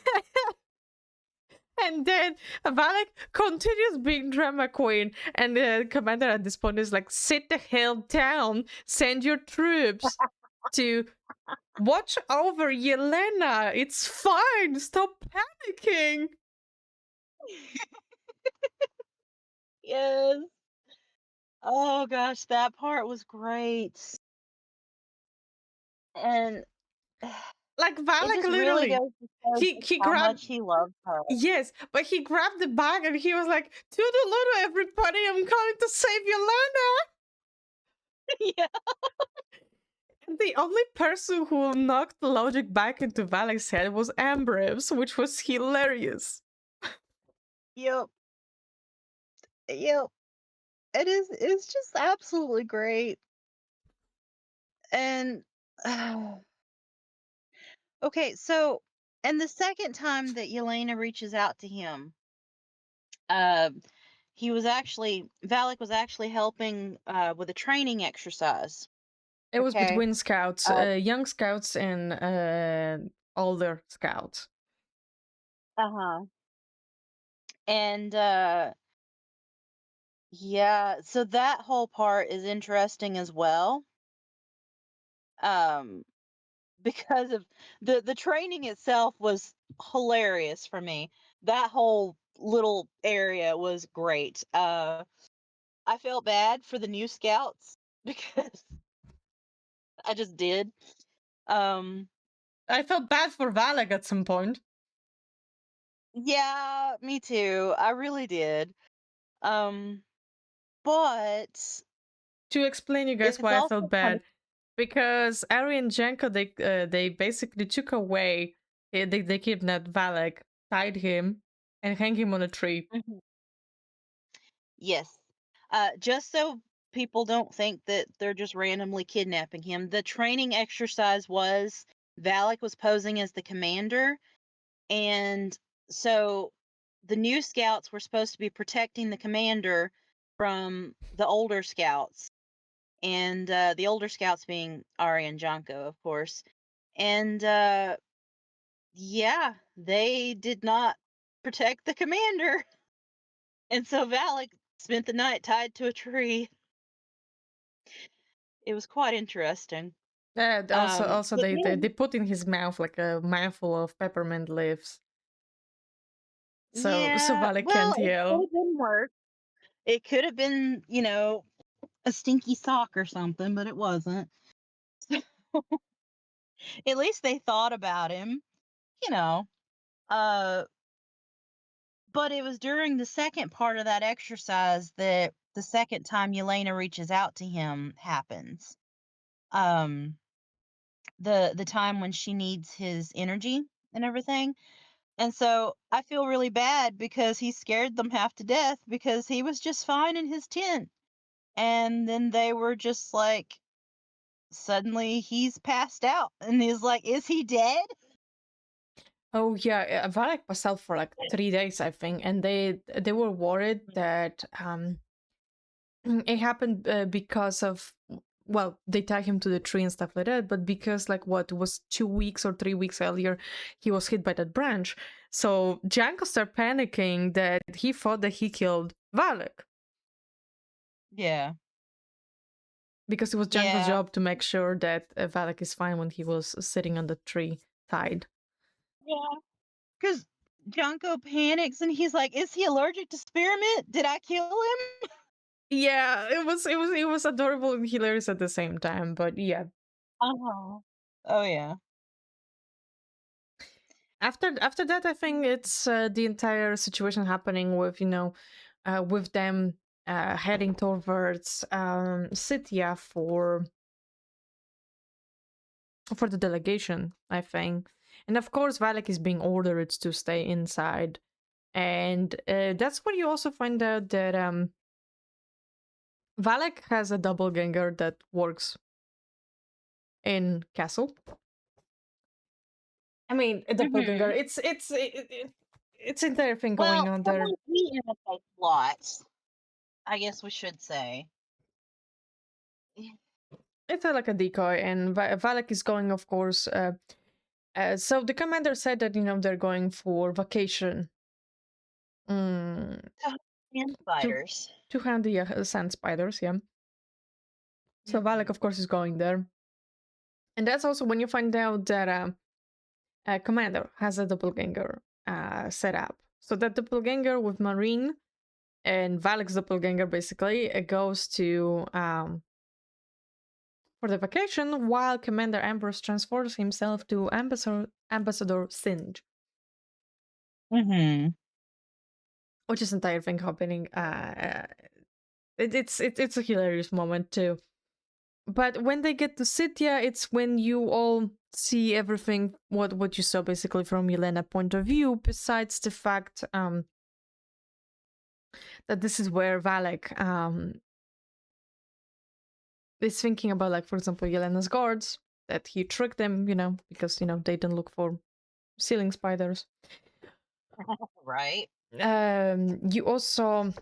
and then Valak continues being drama queen, and the commander at this point is like, sit the hell down, send your troops to watch over Yelena. It's fine, stop panicking. Yes. Oh gosh, that part was great. And Like it Valak just really literally, goes to show just he how grabbed, much he loved her. yes, but he grabbed the bag and he was like, toodaloo everybody, I'm going to save Yelena. Yeah. The only person who knocked the logic back into Valek's head was Ambrose, which was hilarious. Yep. Yep. It's just absolutely great. And okay, so and the second time that Yelena reaches out to him, uh, he was actually Valak was actually helping with a training exercise. It was Okay. between scouts, Uh young scouts and older scouts. huh. And yeah, so that whole part is interesting as well. Um, because of the training itself was hilarious for me. That whole little area was great. I felt bad for the new scouts because I just did. Um, I felt bad for Valek at some point. yeah, me too. I really did. Um, but To explain you guys it's why I also felt kind of bad, because Ari and Janko they basically took away, they kidnapped Valek, tied him, and hang him on a tree. Mhm. Yes. Just so people don't think that they're just randomly kidnapping him, the training exercise was Valak was posing as the commander. And so the new scouts were supposed to be protecting the commander from the older scouts. And the older scouts being Ari and Janko, of course. And yeah, they did not protect the commander. And so Valak spent the night tied to a tree. It was quite interesting. Also But they then, put in his mouth like a mouthful of peppermint leaves, so yeah, Valek well, can't it could yell. have been worse. It could have been, a stinky sock or something, but it wasn't. At least they thought about him, you know. Uh, but it was during the second part of that exercise that the second time Yelena reaches out to him happens. Um, the time when she needs his energy and everything. And so I feel really bad because he scared them half to death because he was just fine in his tent. And then they were just like, suddenly he's passed out. And he's like, is he dead? Oh yeah, Valek passed out for like 3 days, I think, and they were worried that it happened because of, well, they tied him to the tree and stuff like that, but because like what was 2 weeks or 3 weeks earlier, he was hit by that branch. So Janko started panicking that he thought that he killed Valek Yeah. because it was Janko's Yeah. job to make sure that Valek is fine when he was sitting on the tree tied. Yeah. Because Junko panics and he's like, is he allergic to spearmint? Did I kill him? Yeah, it was adorable and hilarious at the same time, but yeah. Uh-huh. Oh, yeah. After that, I think it's the entire situation happening with with them heading towards Scythia for the delegation, I think. And of course, Valek is being ordered to stay inside. And that's where you also find out that Valek has a doppelganger that works in Castle. I mean, a doppelganger. Mhm. It's entire thing going Well, on there. someone we imitate lots, I guess we should say. It's like a decoy, and Valek is going, of course. So the commander said that they're going for vacation. Mm, And to spiders. to hunt the sand spiders, yeah. So Valak, Mhm. of course, is going there. And that's also when you find out that Commander has a doppelganger set up. So that doppelganger with Marine and Valak's doppelganger basically goes to for the vacation while Commander Ambrose transforms himself to Ambassador Singe, Mhm. which is entire thing happening. It's a hilarious moment too. But when they get to Scythia, it's when you all see everything what you saw basically from Yelena point of view. Besides the fact that this is where Valek is thinking about, like for example, Yelena's guards, that he tricked them, because they don't look for ceiling spiders. Right. You also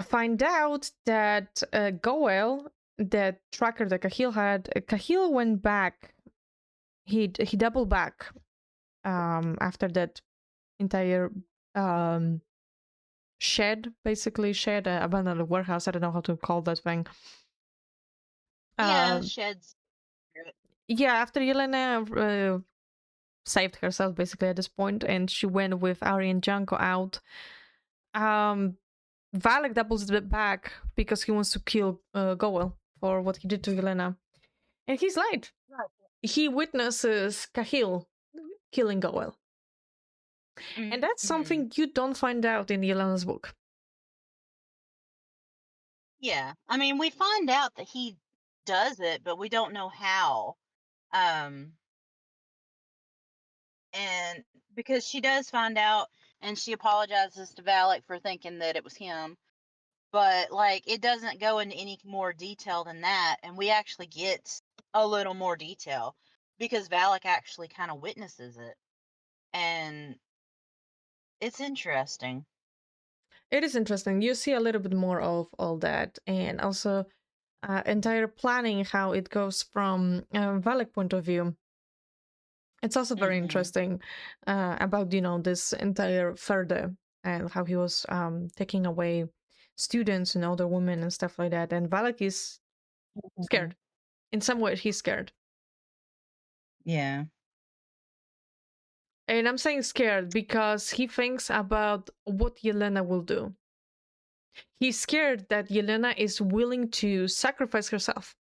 find out that Goel, that tracker that Cahill had, Cahill went back. He doubled back after that entire um shed, abandoned warehouse. I don't know how to call that thing. Yeah, Um, sheds. yeah, after Yelena saved herself basically at this point, and she went with Ari and Janko out. Um, Valek doubles it back because he wants to kill Goel for what he did to Yelena, and he's lied. Right. He witnesses Cahill killing Goel, and that's Mhm. something you don't find out in Yelena's book. Yeah. I mean, we find out that he does it, but we don't know how. Um, and because she does find out and she apologizes to Valak for thinking that it was him, but like it doesn't go into any more detail than that, and we actually get a little more detail because Valak actually kind of witnesses it, and it's interesting. It is interesting. You see a little bit more of all that, and also entire planning, how it goes from Valek point of view. It's also very Mhm. interesting about this entire further and how he was taking away students and older women and stuff like that. And Valak is Mhm. scared. In some way, he's scared. Yeah. And I'm saying scared because he thinks about what Yelena will do. He's scared that Yelena is willing to sacrifice herself.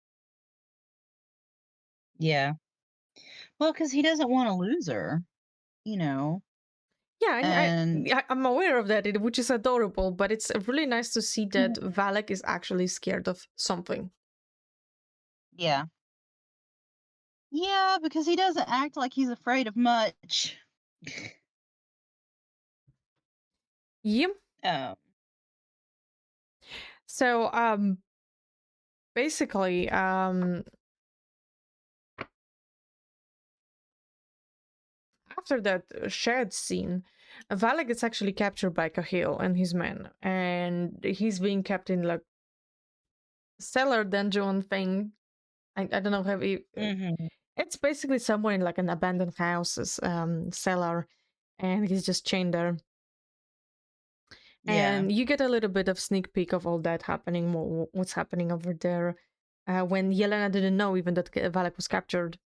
Yeah. Well, because he doesn't want to lose her, you know, Yeah, and and I'm aware of that, which is adorable. But it's really nice to see that Mhm. Valak is actually scared of something. Yeah. Yeah, because he doesn't act like he's afraid of much. Yep. Oh. So basically after that shared scene, Valak is actually captured by Cahill and his men, and he's being kept in like cellar dungeon thing. I don't know how Mhm. it's basically somewhere in like an abandoned house's cellar, and he's just chained there. Yeah. And you get a little bit of sneak peek of all that happening, what's happening over there, when Yelena didn't know even that Valak was captured.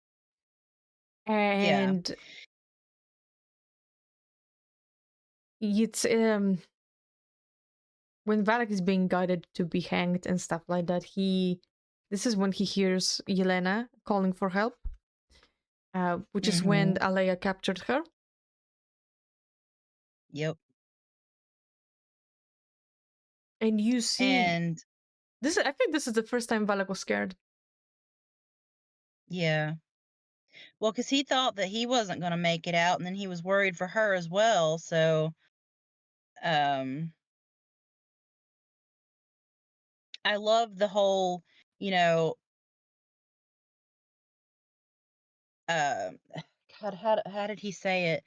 Yeah. And it's when Valak is being guided to be hanged and stuff like that, this is when he hears Yelena calling for help, which is when Mhm. Alea captured her. Yep. And you see And this. I think this is the first time Valak was scared. yeah. Well, cause he thought that he wasn't gonna make it out, and then he was worried for her as well, so, um, I love the whole, you know, um, God, how did he say it?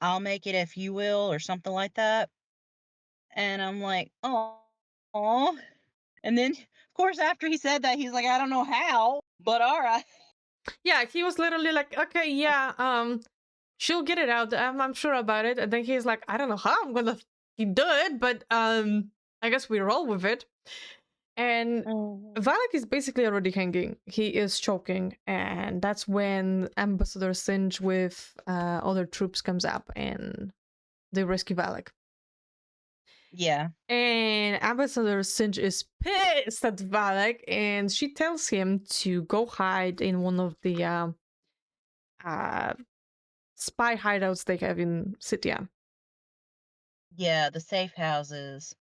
"I'll make it if you will," or something like that, and I'm like, oh, and then, of course, after he said that, he's like, "I don't know how, but alright." Yeah, he was literally like, okay, yeah, she'll get it out. I'm sure about it. And then he's like, I don't know how I'm gonna do it, but I guess we roll with it. And Mhm. Valak is basically already hanging. He is choking, and that's when Ambassador Singe with other troops comes up and they rescue Valak. Yeah. And Ambassador Singe is pissed at Valak, and she tells him to go hide in one of the uh, spy hideouts they have in Sitya. Yeah, the safe houses.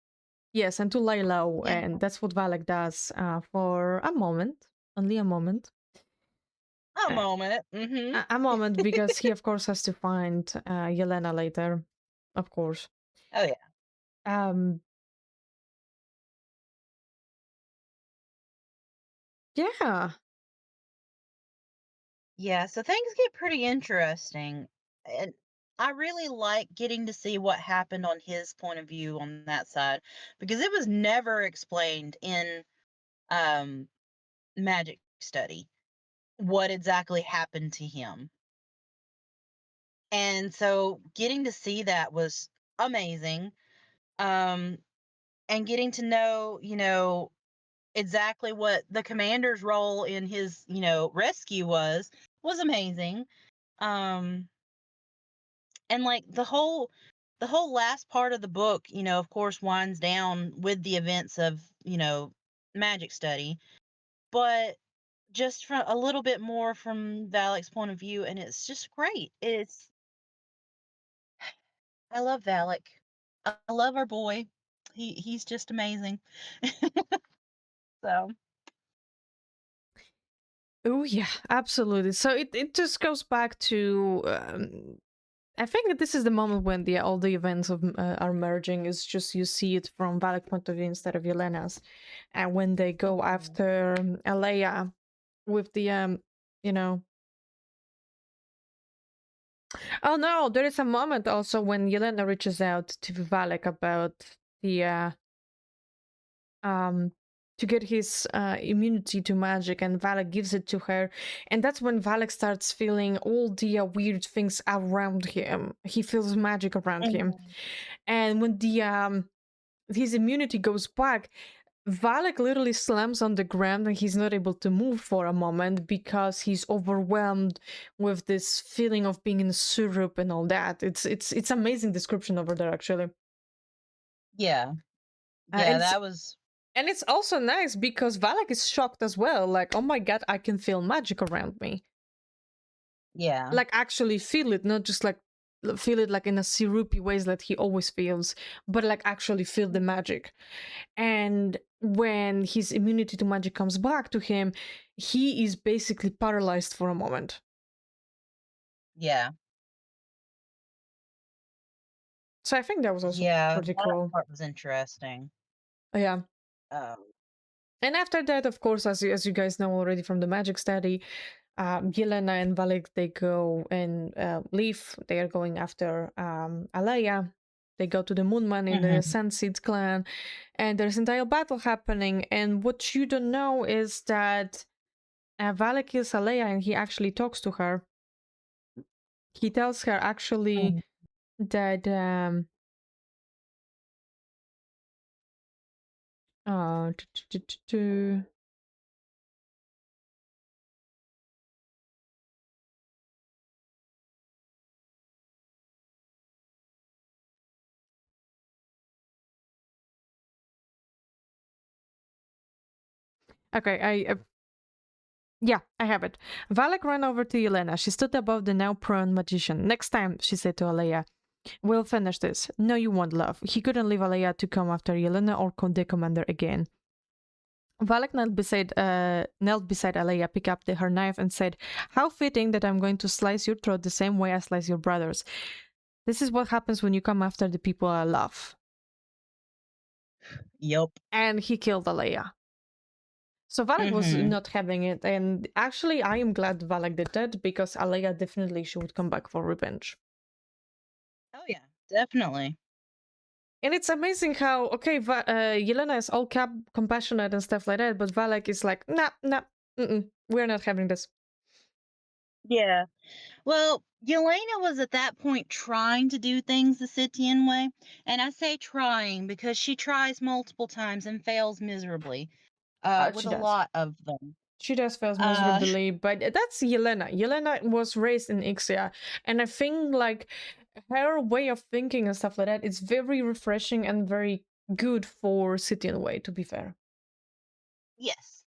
Yes, and to lay low, Yeah. and that's what Valak does for a moment, only a moment. A Uh, moment. Mhm. a moment, because he, of course, has to find Yelena later, of course. Oh, yeah. Um, yeah, Yeah, so things get pretty interesting, and I really like getting to see what happened on his point of view on that side, because it was never explained in, um, Magic Study what exactly happened to him. And so getting to see that was amazing. Um, and getting to know, exactly what the commander's role in his, rescue was amazing. Um, and like the whole last part of the book, of course, winds down with the events of, magic study, but just from a little bit more from Valek's point of view, and it's just great. I love Valek. I love our boy. He's just amazing. So oh yeah, absolutely. So it just goes back to I think that this is the moment when the all the events of are merging. Is just you see it from Valak point of view instead of Yelena's, and when they go mhm. after Alea with the you know. Oh no, there is a moment also when Yelena reaches out to Valak about the um to get his immunity to magic, and Valak gives it to her, and that's when Valak starts feeling all the weird things around him. He feels magic around him, Mhm. and when the his immunity goes back, Valak literally slams on the ground and he's not able to move for a moment because he's overwhelmed with this feeling of being in syrup and all that. It's amazing description over there actually. Yeah. Uh, Yeah, and it's that was and it's also nice because Valak is shocked as well. Like, oh my god, I can feel magic around me. yeah. Like actually feel it, not just like feel it like in a syrupy ways that he always feels, but like actually feel the magic. And when his immunity to magic comes back to him, he is basically paralyzed for a moment. Yeah. So I think that was also Yeah, pretty that cool. part was interesting. Yeah. Um, And after that, of course, as you guys know already from the magic study, Yelena and Valek, they go and leave. They are going after Alaya. They go to the Moonman in the mhm. Sunseed clan, and there's entire battle happening. And what you don't know is that Valek kills Alaya, and he actually talks to her. He tells her actually Mhm. that uh, t- t- t- t- t- okay, yeah, I have it. Valak ran over to Yelena. She stood above the now prone magician. Next time, she said to Alea. We'll finish this. No, you won't, love. He couldn't leave Alea to come after Yelena or the commander again. Valak knelt beside Alea, picked up her knife, and said, "How fitting that I'm going to slice your throat the same way I slice your brother's. This is what happens when you come after the people I love." Yup. And he killed Alea. So Valak was Mm-hmm. not having it, and actually, I am glad Valak did that because Alea definitely should come back for revenge. Oh yeah, definitely. And it's amazing how, okay, Yelena is all compassionate and stuff like that, but Valak is like, nah, nah, we're not having this. Yeah. Well, Yelena was at that point trying to do things the Scythian way. And I say trying because she tries multiple times and fails miserably, with She a does. lot of them. She does fails Uh, miserably, but that's Yelena. Yelena was raised in Ixia, and I think like her way of thinking and stuff like that is very refreshing and very good for Scythian way, to be fair. yes.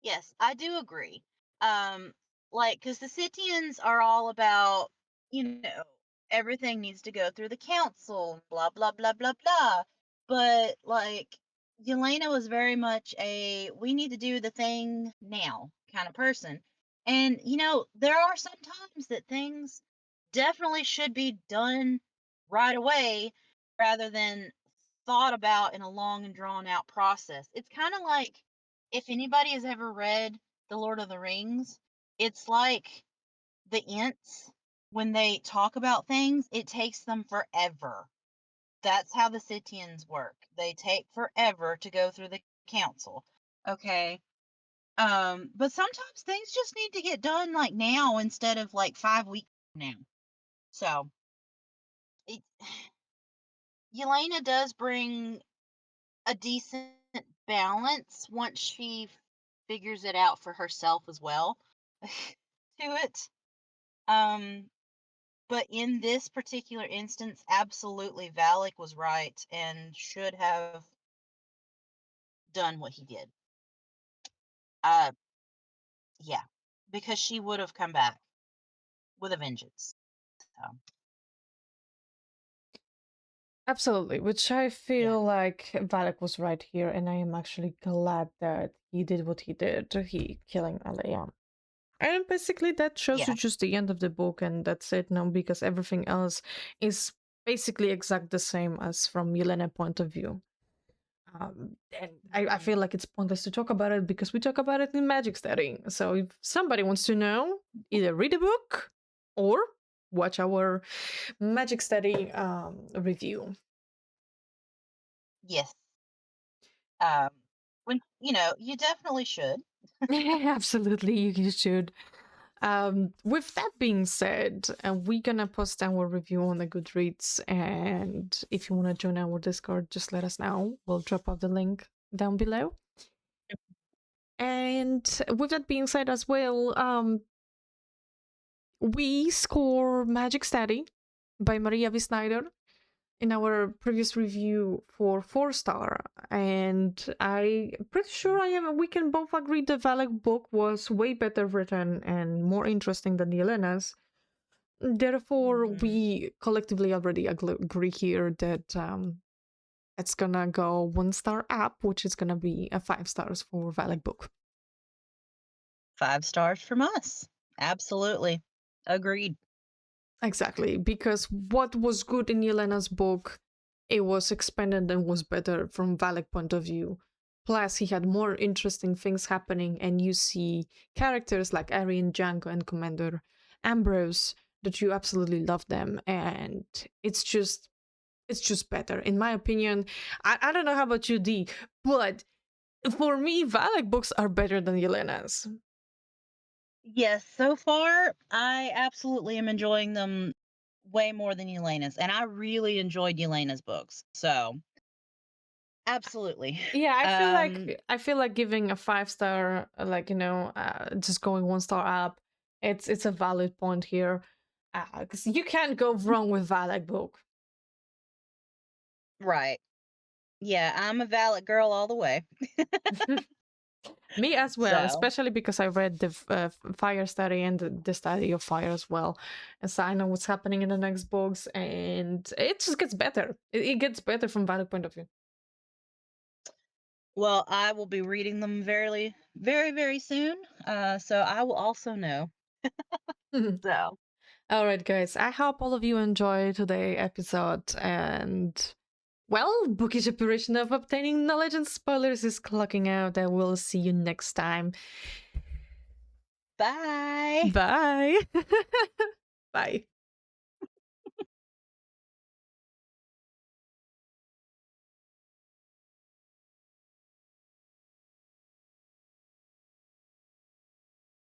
Yes, I do agree. Um, like, because the Scythians are all about, you know, everything needs to go through the council, blah, blah, blah, blah, blah. But, like, Yelena was very much a we need to do the thing now kind of person. And, there are some times that things definitely should be done right away rather than thought about in a long and drawn out process. It's kind of like if anybody has ever read The Lord of the Rings, it's like the Ents, when they talk about things, it takes them forever. That's how the Scythians work. They take forever to go through the council. Okay. But sometimes things just need to get done like now instead of like 5 weeks from now. So it, Yelena does bring a decent balance once she figures it out for herself as well to it. Um, but in this particular instance, absolutely, Valak was right and should have done what he did. Uh, yeah, because she would have come back with a vengeance. So, Absolutely, which I yeah, feel like Valak was right here, and I am actually glad that he did what he did, he killing Alea. And basically, that shows yeah, you just the end of the book, and that's it now, because everything else is basically exact the same as from Yelena point of view. And I mhm, feel like it's pointless to talk about it because we talk about it in magic study. So if somebody wants to know, either read a book or watch our magic study review. yes. When you definitely should. Absolutely, you should. With that being said, we're gonna post our review on the Goodreads, and if you want to join our Discord, just let us know. We'll drop off the link down below. And with that being said, as well, we score Magic Study by Maria V. Snyder in our previous review for 4-star, and I'm pretty sure we can both agree the Valak book was way better written and more interesting than Yelena's. Therefore, Hmm. we collectively already agree here that it's gonna go 1-star up, which is gonna be a 5 stars for Valak book. 5 stars from us. Absolutely. Agreed. Exactly, because what was good in Yelena's book, it was expanded and was better from Valak point of view. Plus, he had more interesting things happening, and you see characters like Arian, Django, and Commander Ambrose that you absolutely love them, and it's just better in my opinion. I don't know how about you, D, but for me, Valak books are better than Yelena's. Yes, so far, I absolutely am enjoying them way more than Elena's, and I really enjoyed Elena's books. So, absolutely. Yeah, I feel Um, like I feel like giving a 5 star, like just going 1 star up. It's a valid point here, because you can't go wrong with Valak book. right. Yeah, I'm a Valak girl all the way. Me as well, So, especially because I read the fire study and the study of fire as well. And so I know what's happening in the next books, and it just gets better. It gets better from Valek point of view. well, I will be reading them very, very, very soon. So I will also know. So, All right, guys. I hope all of you enjoy today's episode. And, well, bookish operation of obtaining knowledge and spoilers is clocking out. I will see you next time. bye. Bye. Bye.